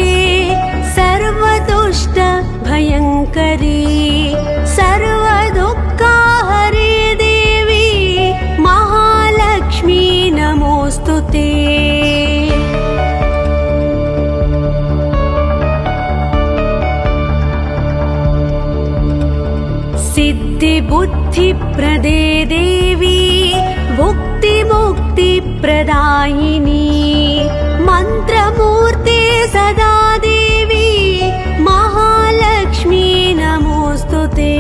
सर्वदुष्ट भयङ्करी सर्वदुःखाहरे देवी महालक्ष्मी नमोऽस्तु ते। सिद्धिबुद्धिप्रदे देवी भुक्तिमुक्तिप्रदायिनी मन्त्रमूर्ते सदा देवी महालक्ष्मी नमोऽस्तु ते।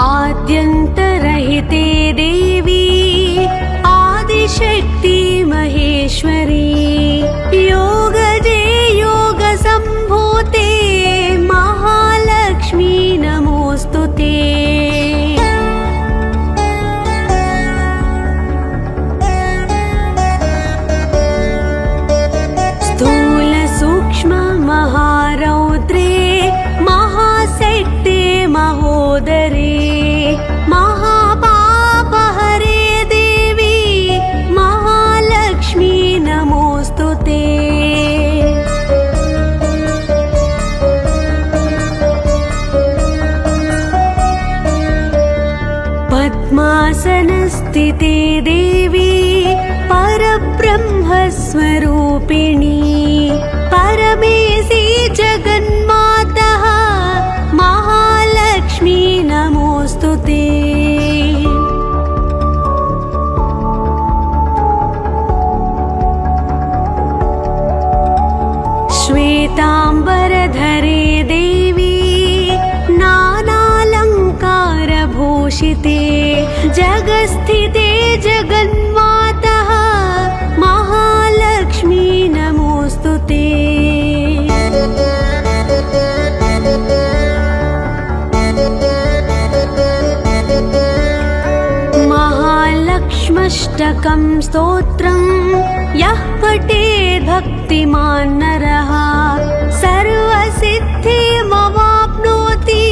आद्यन्तरहिते देवी आदिशक्ति महेश्वरी योगजे योगसम्भूते महालक्ष्मी नमोऽस्तु ते। स्थूलसूक्ष्म महारौद्रे महाशक्ते महोदरे महापापहरे देवी महालक्ष्मी नमोऽस्तु ते। पद्मासनस्थिते देवी परब्रह्मस्वरूपिणी परमेशी जगन्मातः महालक्ष्मी नमोऽस्तु ते। श्वेताम्बरधरे देवी नानालङ्कारभूषिते जगस्थिते जगन्मातः महालक्ष्मी नमोऽस्तु ते। महालक्ष्म्यष्टकं स्तोत्रं यः पठेत् भक्तिमान् नरः सर्वसिद्धिमवाप्नोति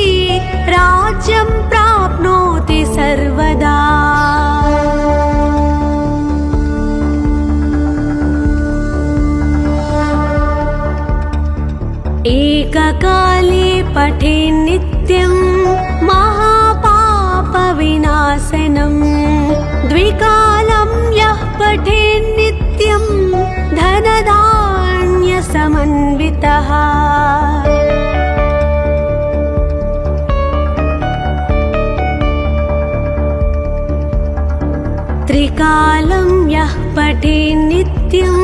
राज्यं प्राप्नोति सर्वदा। एककाले पठेत् नित्यं महापापविनाशनं द्विकालं यः पठेत् नित्यं धनधान्यसमन्वितः। त्रिकालं यः पठेत् नित्यं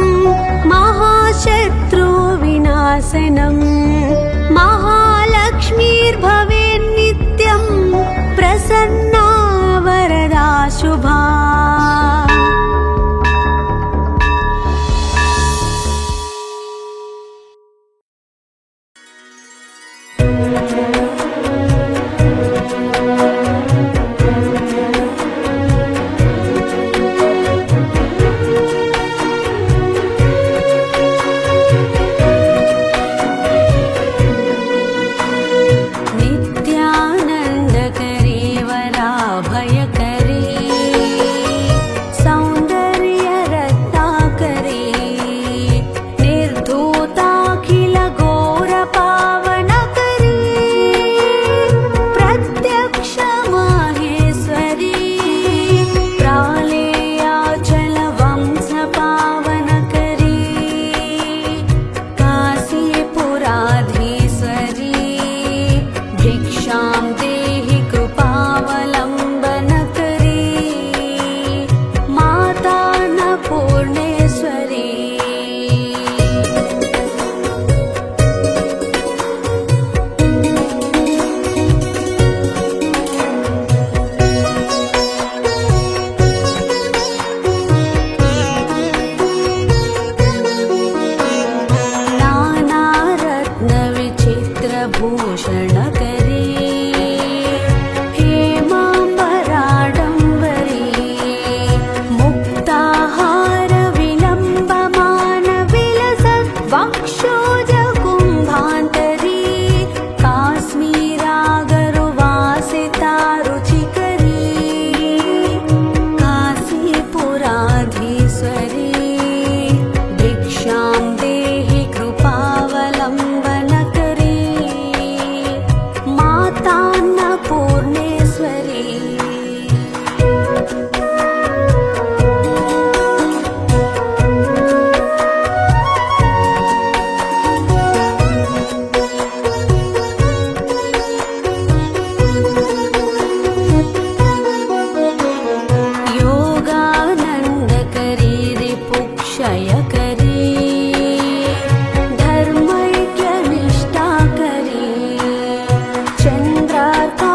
महाशत्रुविनाशनं महालक्ष्मीर्भवेत् नित्यं प्रसन्ना वरदा शुभा। नित्यानन्दकरी वराभयकरी सौन्दर्यरत्नाकरी निर्धूताखिलघोरपावनकरी प्रत्यक्षमाहेश्वरी प्रालेयाचलवंशपावनकरी काशीपुराधीश्वरी भिक्षां देहि कृपावलम्बनकरी माता अन्नपूर्णेश्वरी। नानारत्नविचित्रभूषणकरी अन्नपूर्णेश्वरी योगानन्दकरी रिपुक्षयकरी धर्मैक्यनिष्ठाकरी चन्द्रार्का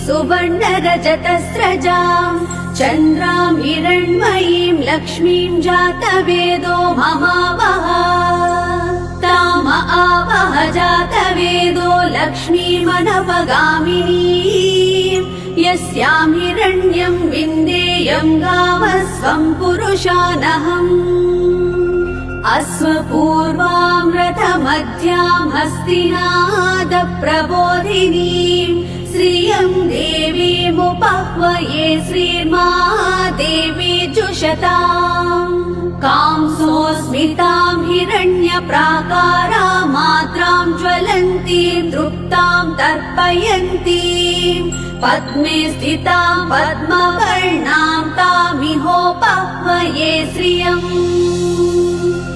सुवर्णरजतस्रजाम् चन्द्रां हिरण्मयीं लक्ष्मीं जातवेदो ममावह ताम आवह जातवेदो लक्ष्मीमनपगामिनीम् यस्यां हिरण्यं विन्देयं गावस्वं पुरुषानहम् अश्वपूर्वामृतमध्यां हस्तिनादप्रबोधिनीं श्रियं देवीमुपह्वये श्रीर्मा देवी जुषताम् कांसोऽस्मितां हिरण्यप्राकारा मात्रां ज्वलन्तीं तृप्तां तर्पयन्तीं पद्मे स्थितां पद्मवर्णां तामिहोपह्वये श्रियम्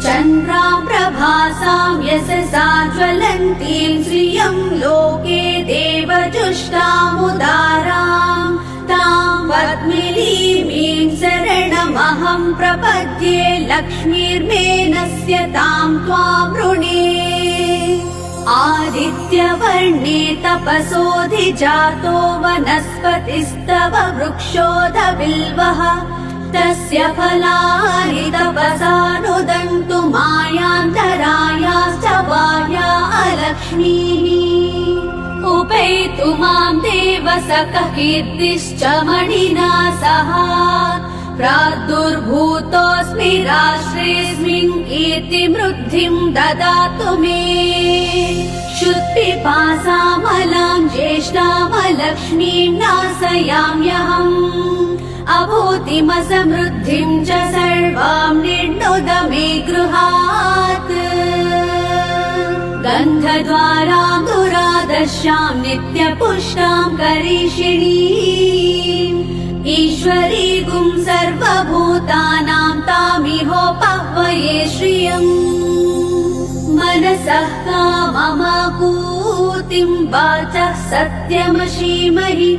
चन्द्रां प्रभासां यशसा ज्वलन्तीं श्रियं लोके देवजुष्टामुदारां तां पद्मिनीमीं शरणमहं प्रपद्ये लक्ष्मीर्मेनस्य तां त्वां वृणे आदित्यवर्णे तपसोऽधिजातो वनस्पतिस्तव वृक्षोऽधबिल्वः तस्य फलानि तपसानुदन्तु मायान्तरायाश्च वाया अलक्ष्मीः उपेतु मां देवसखः कीर्तिश्च मणिना सह प्रादुर्भूतोऽस्मि राष्ट्रेऽस्मिन् कीर्तिमृद्धिं ददातु मे क्षुत्पिपासामलां ज्येष्ठामलक्ष्मीं नाशयाम्यहम् अभूतिमसमृद्धिं च सर्वां निर्णुद मे गृहात् गन्धद्वारां दुरादर्शां नित्यपुष्टां करिषिणीम् ईश्वरीगुं सर्वभूतानां तामिहोपह्वये श्रियम् मनसः काममाकूतिं वाचः सत्यमशीमहि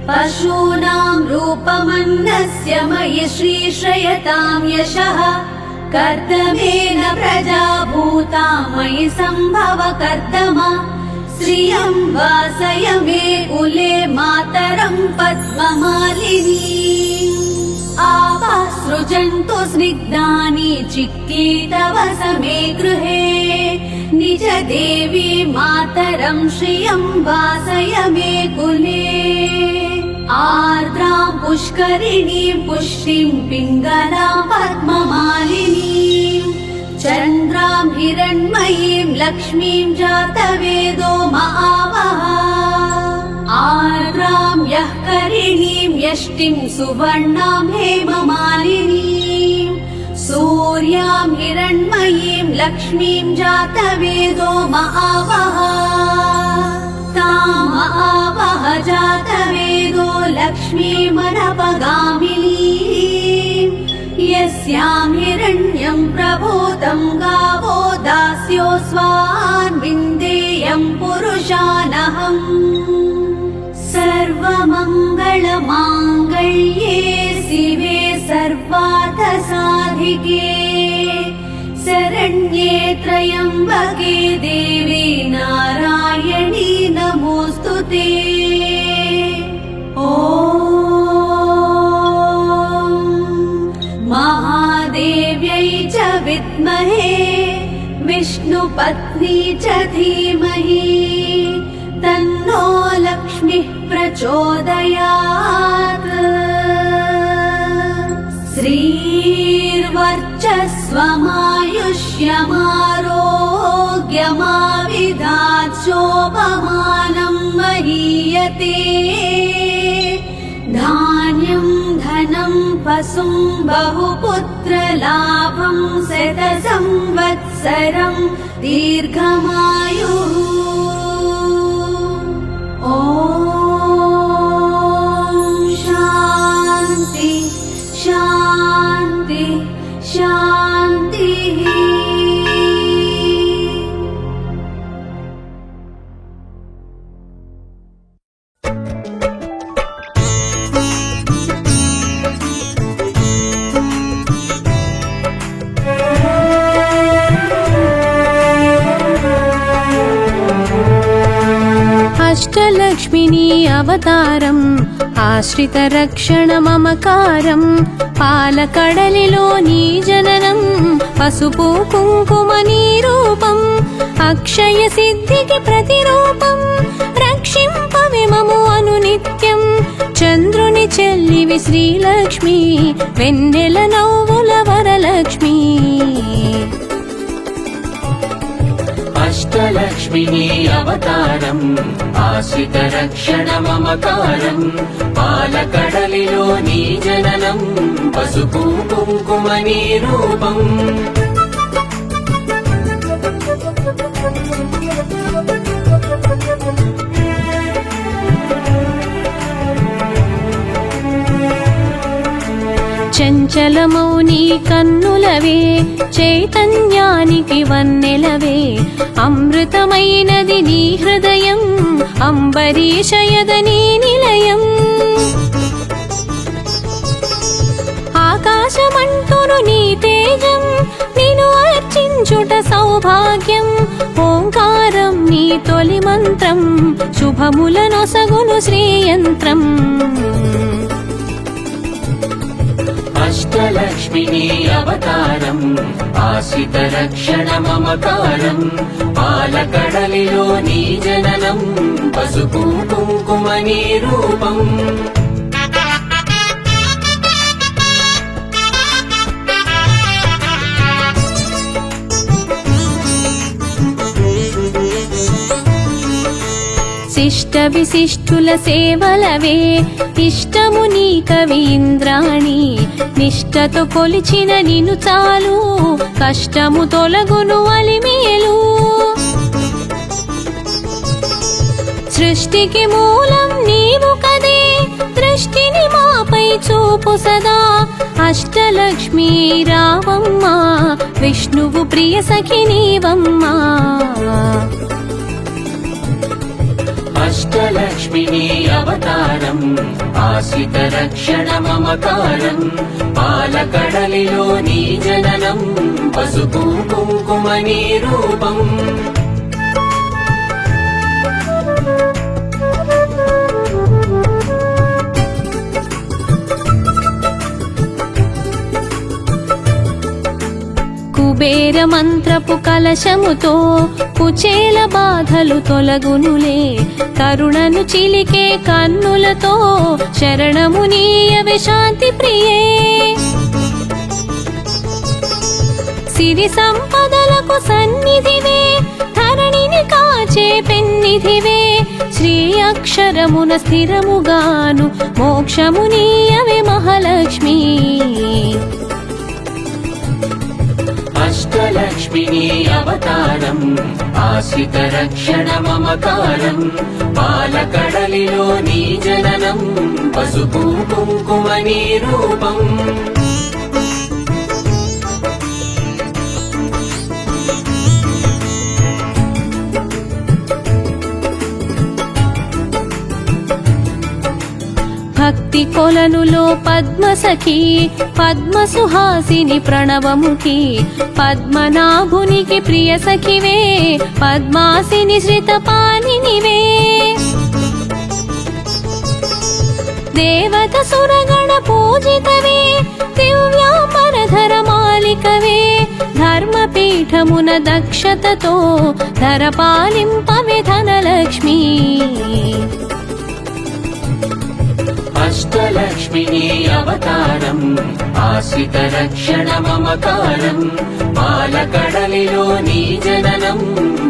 पशूनां रूपमन्नस्य मयि श्रीश्रयतां यशः कर्दमेन प्रजा भूता मयि सम्भव कर्दम श्रियं वासय मे कुले मातरं पद्ममालिनी आपः सृजन्तु स्निग्धानि चिक्कीतव समे गृहे निज देवी मातरं श्रियं वासय मे कुले आर्द्रां पुष्करिणीं पुष्टिं पिङ्गलां पद्ममालिनीं चन्द्रां हिरण्मयीं लक्ष्मीं जातवेदो महावः आर्द्रां यः करिणीं यष्टिं सुवर्णां हेममालिनीं सूर्यां हिरण्मयीं लक्ष्मीं जातवेदो महावः ताम आवह जातवेदो लक्ष्मीमनपगामिनीं यस्यां हिरण्यं प्रभूतं गावो दास्योऽस्वान् विन्देयं पुरुषानहम् सर्वमङ्गलमाङ्गल्ये शिवे सर्वार्थसाधिके शरण्ये त्र्यम्बके देवी नारायणी नमोऽस्तुते ॐ महादेव्यै च विद्महे विष्णुपत्नी च धीमहि तन्नो लक्ष्मीः प्रचोदयात् श्रीर्वर्चस्वमायुष्यमारोग्यमाविधात् शोभमानं महीयते धान्यं धनं पशुं बहुपुत्रलाभं शतसंवत्सरं दीर्घमायुः ॐ शान्ति शान्ति शान्तिः
అష్టలక్ష్మిని అవతారం ఆశ్రిత రక్షణ మమకారం పాలకడలిలో నీ జననం పసుపు కుంకుమ నీ రూపం అక్షయ సిద్ధికి ప్రతిరూపం రక్షింపవి మము అనునిత్యం చంద్రుని చెల్లివి శ్రీలక్ష్మి వెన్నెల నవ్వుల వరలక్ష్మి
అష్టలక్ష్మిని అవతారం ఆశ్రిత రక్షణ మమకారం పాలకడలిలో నీ జననం పసుపు కుంకుమ నీ రూపం
చంచలమౌ నీ కన్నులవే చైతన్యానికి వన్నెలవే అమృతమైనది నీ హృదయం అంబరీషయద నీ నిలయం ఆకాశమంటును నీ తేజం నిన్ను అర్చించుట సౌభాగ్యం ఓంకారం నీ తొలి మంత్రం శుభములనొసగును శ్రీయంత్రం
అష్టలక్ష్మిని అవతారం ఆశ్రిత రక్షణ మమకారం పాలకడలిలో నీ జననం పసుపు కుంకుమ నీ రూపం
శిష్ట విశిష్టుల సేవలవే ఇష్టము నీ కవీంద్రాణి నిష్టతో కొలిచిన నిన్ను చాలు కష్టము తొలగును అలిమేలు సృష్టికి మూలం నీవు కదే దృష్టిని మాపై చూపు సదా అష్టలక్ష్మి రావమ్మ విష్ణువు ప్రియ సఖి నీవమ్మా
అష్టలక్ష్మిని అవతారం ఆశ్రిత రక్షణ మమకారం పాలకడలిలో నీ జననం పసుపు కుంకుమ నీ రూపం
కుబేర మంత్రపు కలశముతో కుచేల బాధలు తొలగునులే కరుణను చిలికే కన్నులతో శరణము నీయవే శాంతి ప్రియే సిరి సంపదలకు సన్నిధివే ధరణిని కాచే పెన్నిధివే శ్రీ అక్షరమున స్థిరముగాను మోక్షము నీయవే మహాలక్ష్మి
అష్టలక్ష్మిని అవతారం ఆశ్రిత రక్షణ మమకారం పాలకడలిలో నీ జననం పసుపు కుంకుమ నీ రూపం
భక్తి కొలనులో పద్మసఖి పద్మసుహాసిని ప్రణవముఖి పద్మనాభునికి ప్రియ సఖివే పద్మాసిని శ్రితపాణినివే దేవత సురగణ పూజితవే దివ్యాంబరధర మాలికవే ధర్మపీఠమున దక్షతతో ధరపాలింపవే ధనలక్ష్మి
అష్టలక్ష్మిని అవతారం ఆశ్రిత రక్షణ మమకారం పాలకడలిలో నీ జననం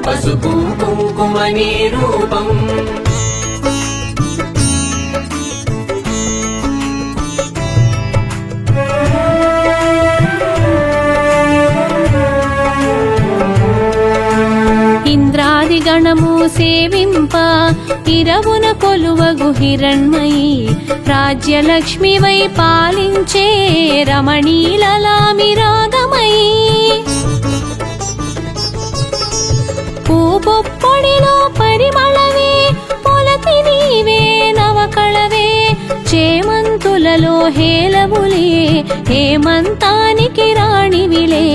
పసుపు కుంకుమ నీ రూపం
ఇంద్రాది గణము సేవింప ఇరవున కొలువగు హిరణ్మయి రాజ్యలక్ష్మి వై పాలించే రమణీలలామి రాగమయి పూపొడిలో పరిమళవే పొలతి నీవే నవకళవే చేమంతులలో హేలములే హేమంతానికి రాణివిలే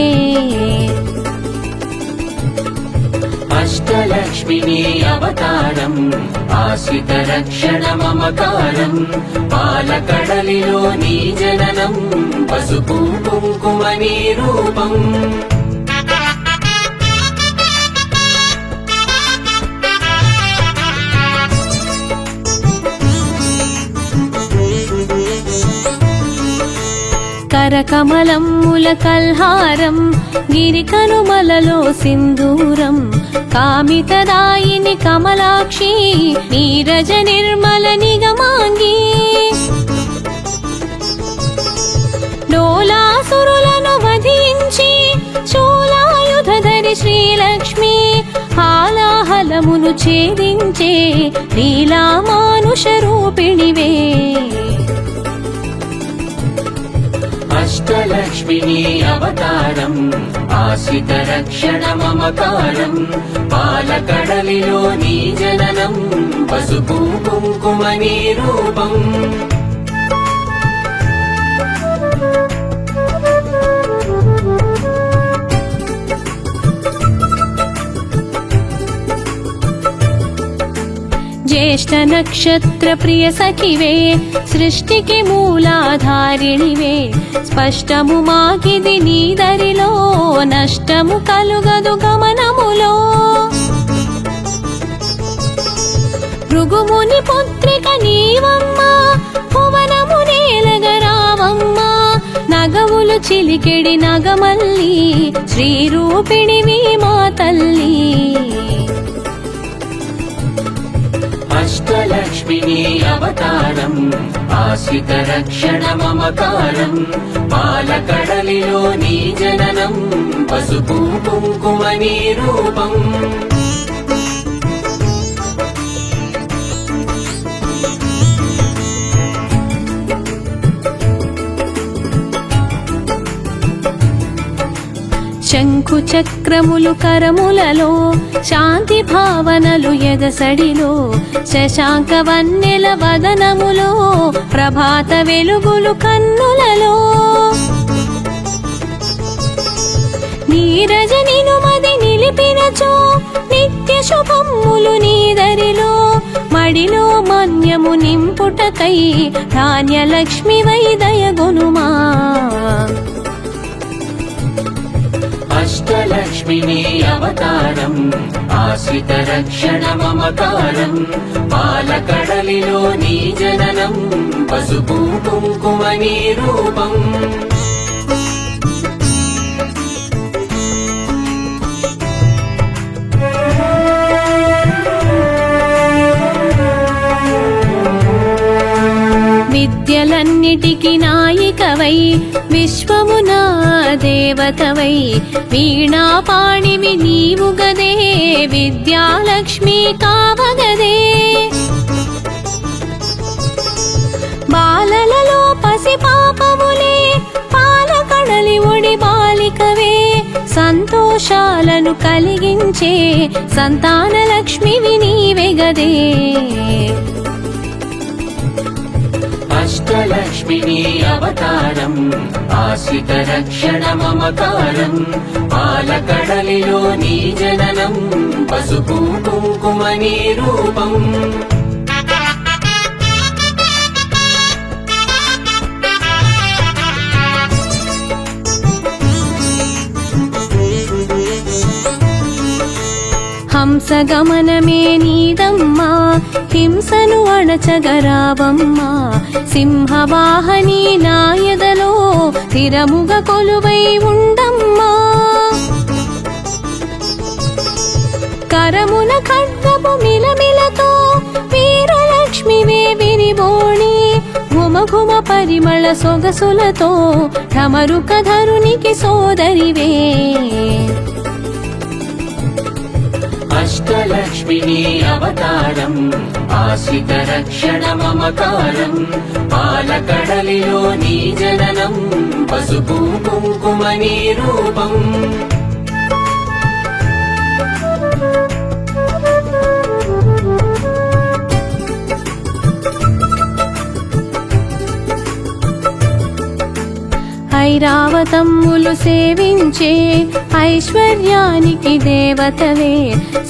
అష్టలక్ష్మిని అవతారం ఆశ్రిత రక్షణ మమకారం పాలకడలిలో నీ జననం పసుపు కుంకుమ నీ రూపం
కరకమలమ్ముల కల్హారం గిరికనుమలలో సింధూరం కామితదాయిని కమలాక్షి నీరజ నిర్మల నిగమాంగి డోలాసురులను వధించి శూలాయుధధరి శ్రీలక్ష్మి హాలాహలమును ఛేదించే లీలామానుష రూపిణివే
అష్టలక్ష్మిని అవతారం ఆశ్రిత రక్షణ మమకారం పాలకడలిలో నీ జననం పసుపు కుంకుమ నీ రూపం
జ్యేష్ఠ నక్షత్ర ప్రియ సఖివే సృష్టికి మూలాధారిణివే స్పష్టము మాకిది నీ దరిలో నష్టము కలుగదు గమనములో భృగుముని పుత్రిక నీవమ్మ భువనము నేలగరావమ్మ నగవులు చిలికెడి నగమల్లి శ్రీరూపిణివి మా తల్లి
అష్టలక్ష్మిని అవతారం ఆశ్రిత రక్షణ మమకారం పాలకడలిలో నీ జననం పసుపు కుంకుమ నీ రూపం
శంఖు చక్రములు కరములలో శాంతి భావనలు ఎదసడిలో శశాంక వన్నెల వదనములో ప్రభాత వెలుగులు కన్నులలో నీరజ నినుమది నిలిపినచో నిత్య శుభములు నీదరిలో మడిలో మన్యము నింపుటకై ధాన్యలక్ష్మి వైదయగునుమా
అష్టలక్ష్మిని అవతారం ఆశ్రిత రక్షణ మమకారం పాలకడలిలో నీ జననం పసుపు కుంకుమ నీ రూపం
విద్యలన్నిటికి నాయికవై విశ్వమునా దేవతవై వీణాపాణివి నీవు గదే విద్యాలక్ష్మి కావగదే బాలలలో పసి పాపములే పాలకడలి ఒడి బాలికవే సంతోషాలను కలిగించే సంతాన లక్ష్మివి నీవే గదే
అష్టలక్ష్మిని అవతారం ఆశ్రిత రక్షణ మమకారం పాలకడలిలో నీ జననం పసుపు కుంకుమ నీ రూపం
హంసగమనమే నీదమ్మా హింసను అణచగరావమ్మా సింహవాహని నాయదలో స్థిరముగ కొలువై ఉండమ్మా కరమున ఖడ్గపు మిలమిలతో వీరలక్ష్మివే విరిబోణి ఘుమఘుమ పరిమళ సొగసులతో ఢమరుక ధరునికి సోదరివే
అష్టలక్ష్మిని అవతారం ఆశ్రిత రక్షణ మమకారం పాలకడలిలో నీ జననం పసుపు కుంకుమ నీ రూపం
ఐరావతమ్ములు సేవించే ఐశ్వర్యానికి దేవతవే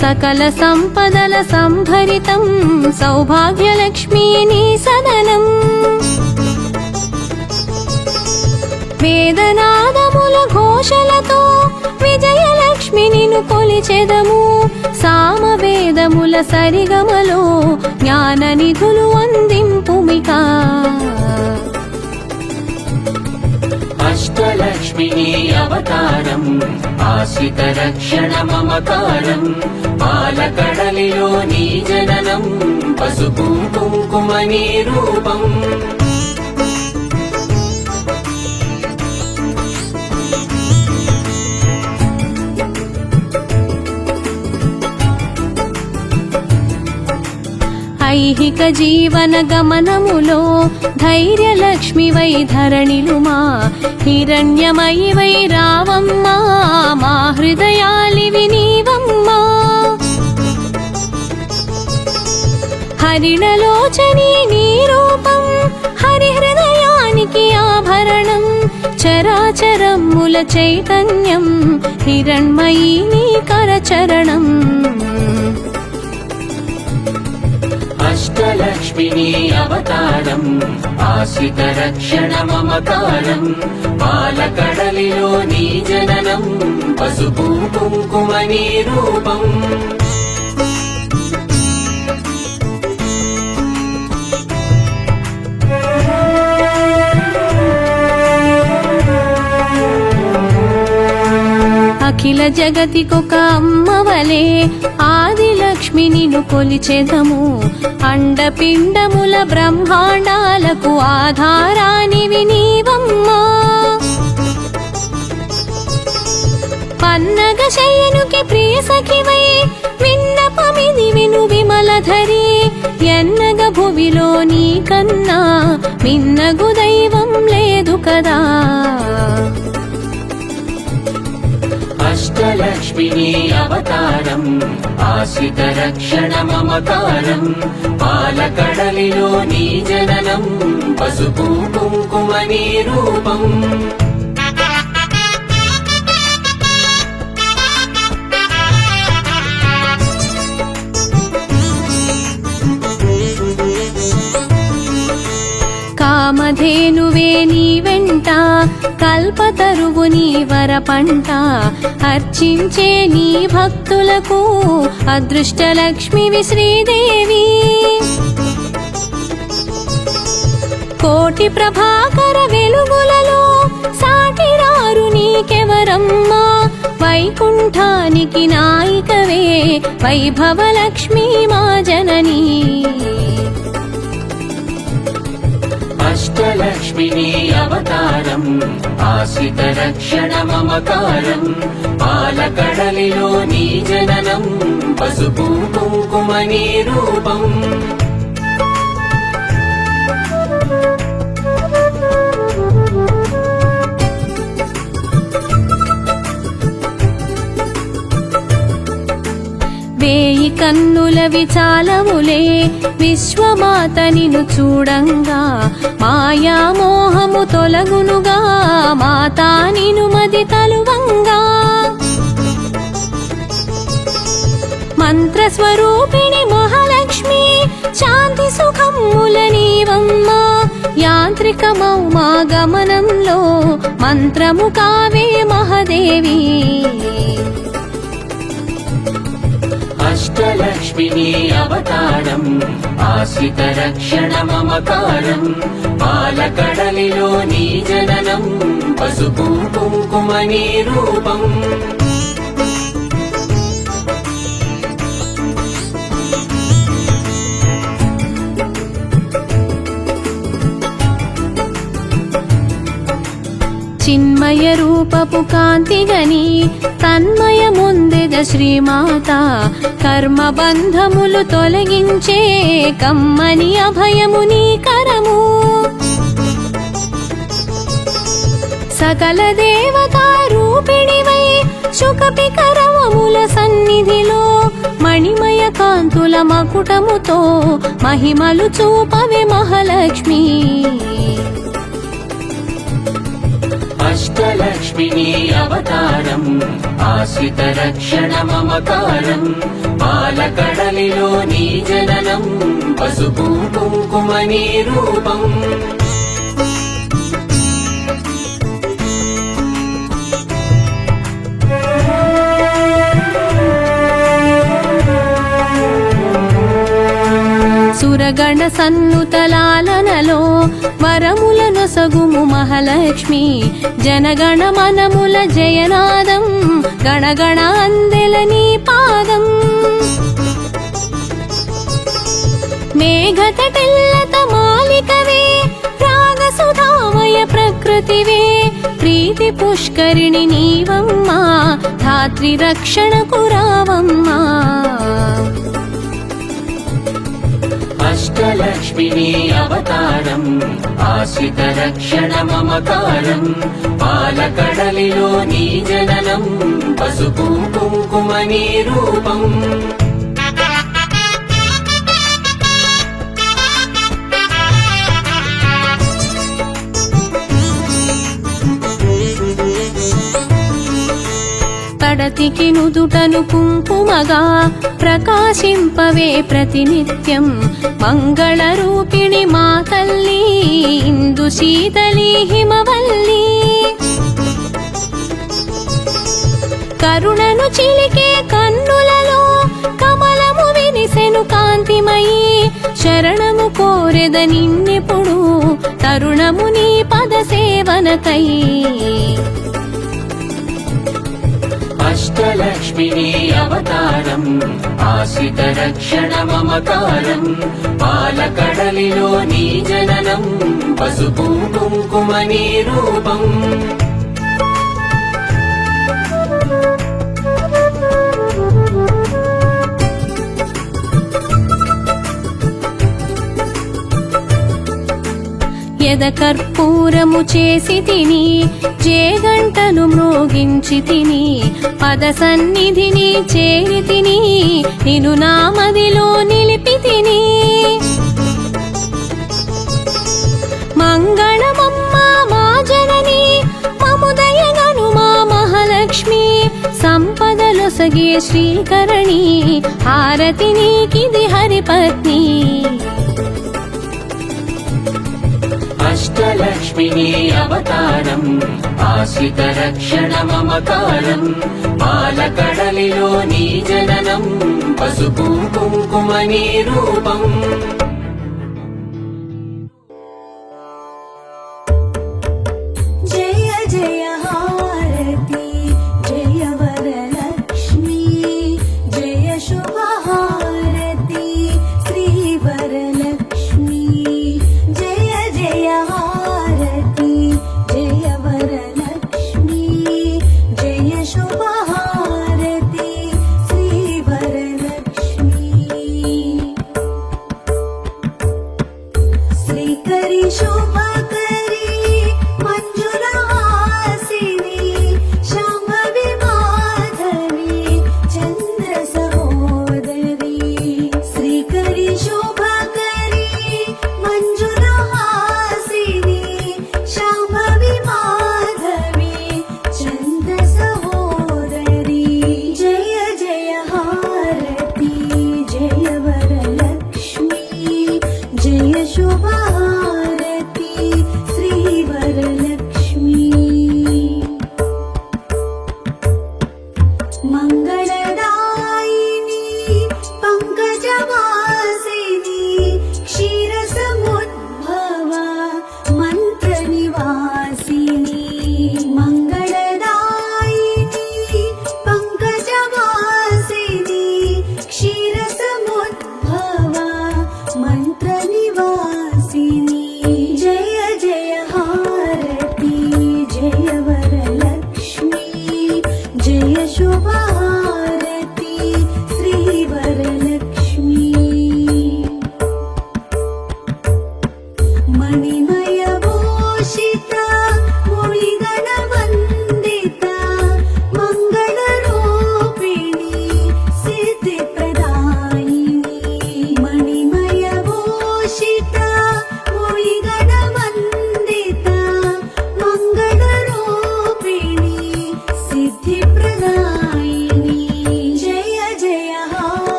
సకల సంపదల సంభరితం సౌభాగ్యలక్ష్మీ నీ సదనం వేదనాదముల ఘోషలతో విజయలక్ష్మి నిన్ను కొలిచెదము సామవేదముల సరిగమలో జ్ఞాన నిధులు అందింపుమిక
అష్టలక్ష్మిని అవతారం ఆశ్రిత రక్షణ మమకారం పాలకడలిలో నీ జననం పసుపు కుంకుమ నీ రూపం
ఐహిక జీవన గమనములో ధైర్యలక్ష్మి వై ధరణిలుమా హిరణ్యమయి వై రావమ్మా మా హృదయాలివి నీవమ్మా హరిణలోచని నీ రూపం హరి హృదయానికి ఆభరణం చరాచరముల చైతన్యం హిరణ్మయీ నీ కరచరణం
అష్టలక్ష్మిని అవతారం ఆశ్రిత రక్షణ మమకారం పాలకడలిలో నీ జననం పసుపు కుంకుమ నీ రూపం
అఖిల జగతికొక అమ్మవలే ఆదిలక్ష్మి నిన్ను కొలిచెదము అండపిండముల బ్రహ్మాండాలకు ఆధారానివి నీవమ్మా పన్నగ శయనుకి ప్రియ సఖివై విన్నపమిది విను విమలధరి ఎన్నగ భువిలో నీ కన్నా మిన్నగు దైవం లేదు కదా
అష్టలక్ష్మిని అవతారం ఆశ్రిత రక్షణ మమకారం పాలకడలిలో నీ జననం పసుపు కుంకుమ నీ రూపం
కామధేనువే నీ వెంట కల్పతరువు నీ వరపంట అర్చించే నీ భక్తులకు అదృష్టలక్ష్మివి శ్రీదేవి కోటి ప్రభాకర వెలుగులలో సాటిరారు నీకెవరమ్మా వైకుంఠానికి నాయికవే వైభవలక్ష్మీ మా జననీ
అష్టలక్ష్మిని అవతారం ఆశ్రిత రక్షణ మమకారం పాలకడలిలో నీ జననం పసుపు కుంకుమ నీ రూపం
వేయి కన్నుల విచాలములే విశ్వమాత నిను చూడంగా మాయామోహము తొలగునుగా మాతా నిను మది తలువంగా మంత్రస్వరూపిణి మహాలక్ష్మి శాంతి సుఖముల నీవమ్మా యాంత్రికమౌ మా గమనంలో మంత్రము కావే మహాదేవి
అష్టలక్ష్మిని అవతారం ఆశ్రిత రక్షణ మమకారం పాలకడలిలో నీ జననం పసుపు కుంకుమ నీ రూపం
చిన్మయ రూపపు కాంతిగని తన్మయ ముందెగ శ్రీమాత కర్మ బంధములు తొలగించే కమ్మని అభయము నీ కరము సకల దేవతా రూపిణివై శుకపికరవముల సన్నిధిలో మణిమయ కాంతుల మకుటముతో మహిమలు చూపవే మహాలక్ష్మి
అష్టలక్ష్మిని అవతారం ఆశ్రిత రక్షణ మమకారం పాలకడలిలో నీ జననం పసుపు కుంకుమ నీ రూపం
సురగణ సన్నుతలాలనలో వరములను సగుము మహాలక్ష్మి జనగణ మనముల జయనాదం గణగణ అందెల నీ పాదం మేఘతటిల్లత మాలికవే రాగసుధామయ ప్రకృతివే ప్రీతి పుష్కరిణి నీవమ్మా ధాత్రి రక్షణకు రావమ్మా
అష్టలక్ష్మిని అవతారం ఆశ్రిత రక్షణ మమకారం పాలకడలిలో నీ జననం పసుపు కుంకుమ నీ రూపం
పడతికి నుదుటను కుంకుమగా ప్రకాశింపవే ప్రతినిత్యం మంగళ రూపిణి మా తల్లి ఇందు శీతలి హిమవల్లి కరుణను చిలికే కన్నులలో కమలము వినిసెను కాంతిమయి శరణము కోరెద నిన్నెప్పుడు తరుణము నీ పద సేవనకై
అష్టలక్ష్మిని అవతారం ఆశ్రిత రక్షణ మమకారం పాలకడలిలో నీ జననం పసుపు కుంకుమ నీ రూపం
యద కర్పూరము చేసి తిని జేగంటను మ్రోగించి తిని పద సన్నిధిని చేరి తిని నిను నామదిలో నిలిపి తిని మంగళమమ్మా మా జనని మముదయగను మా మహాలక్ష్మి సంపదలొసగే శ్రీకరణి హారతి నీకిది హరిపత్ని
అష్టలక్ష్మిని అవతారం ఆశ్రిత రక్షణ మమకారం పాలకడలిలో నీ జననం పసుపు కుంకుమ నీ రూపం
జయ జయ హారతి జయ వరలక్ష్మి జయ శుభ హారతి శ్రీ వరలక్ష్మి జయ జయ హారతి జయ వరలక్ష్మి జయ శుభ హారతి శ్రీ వరలక్ష్మి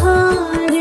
శుభహారతి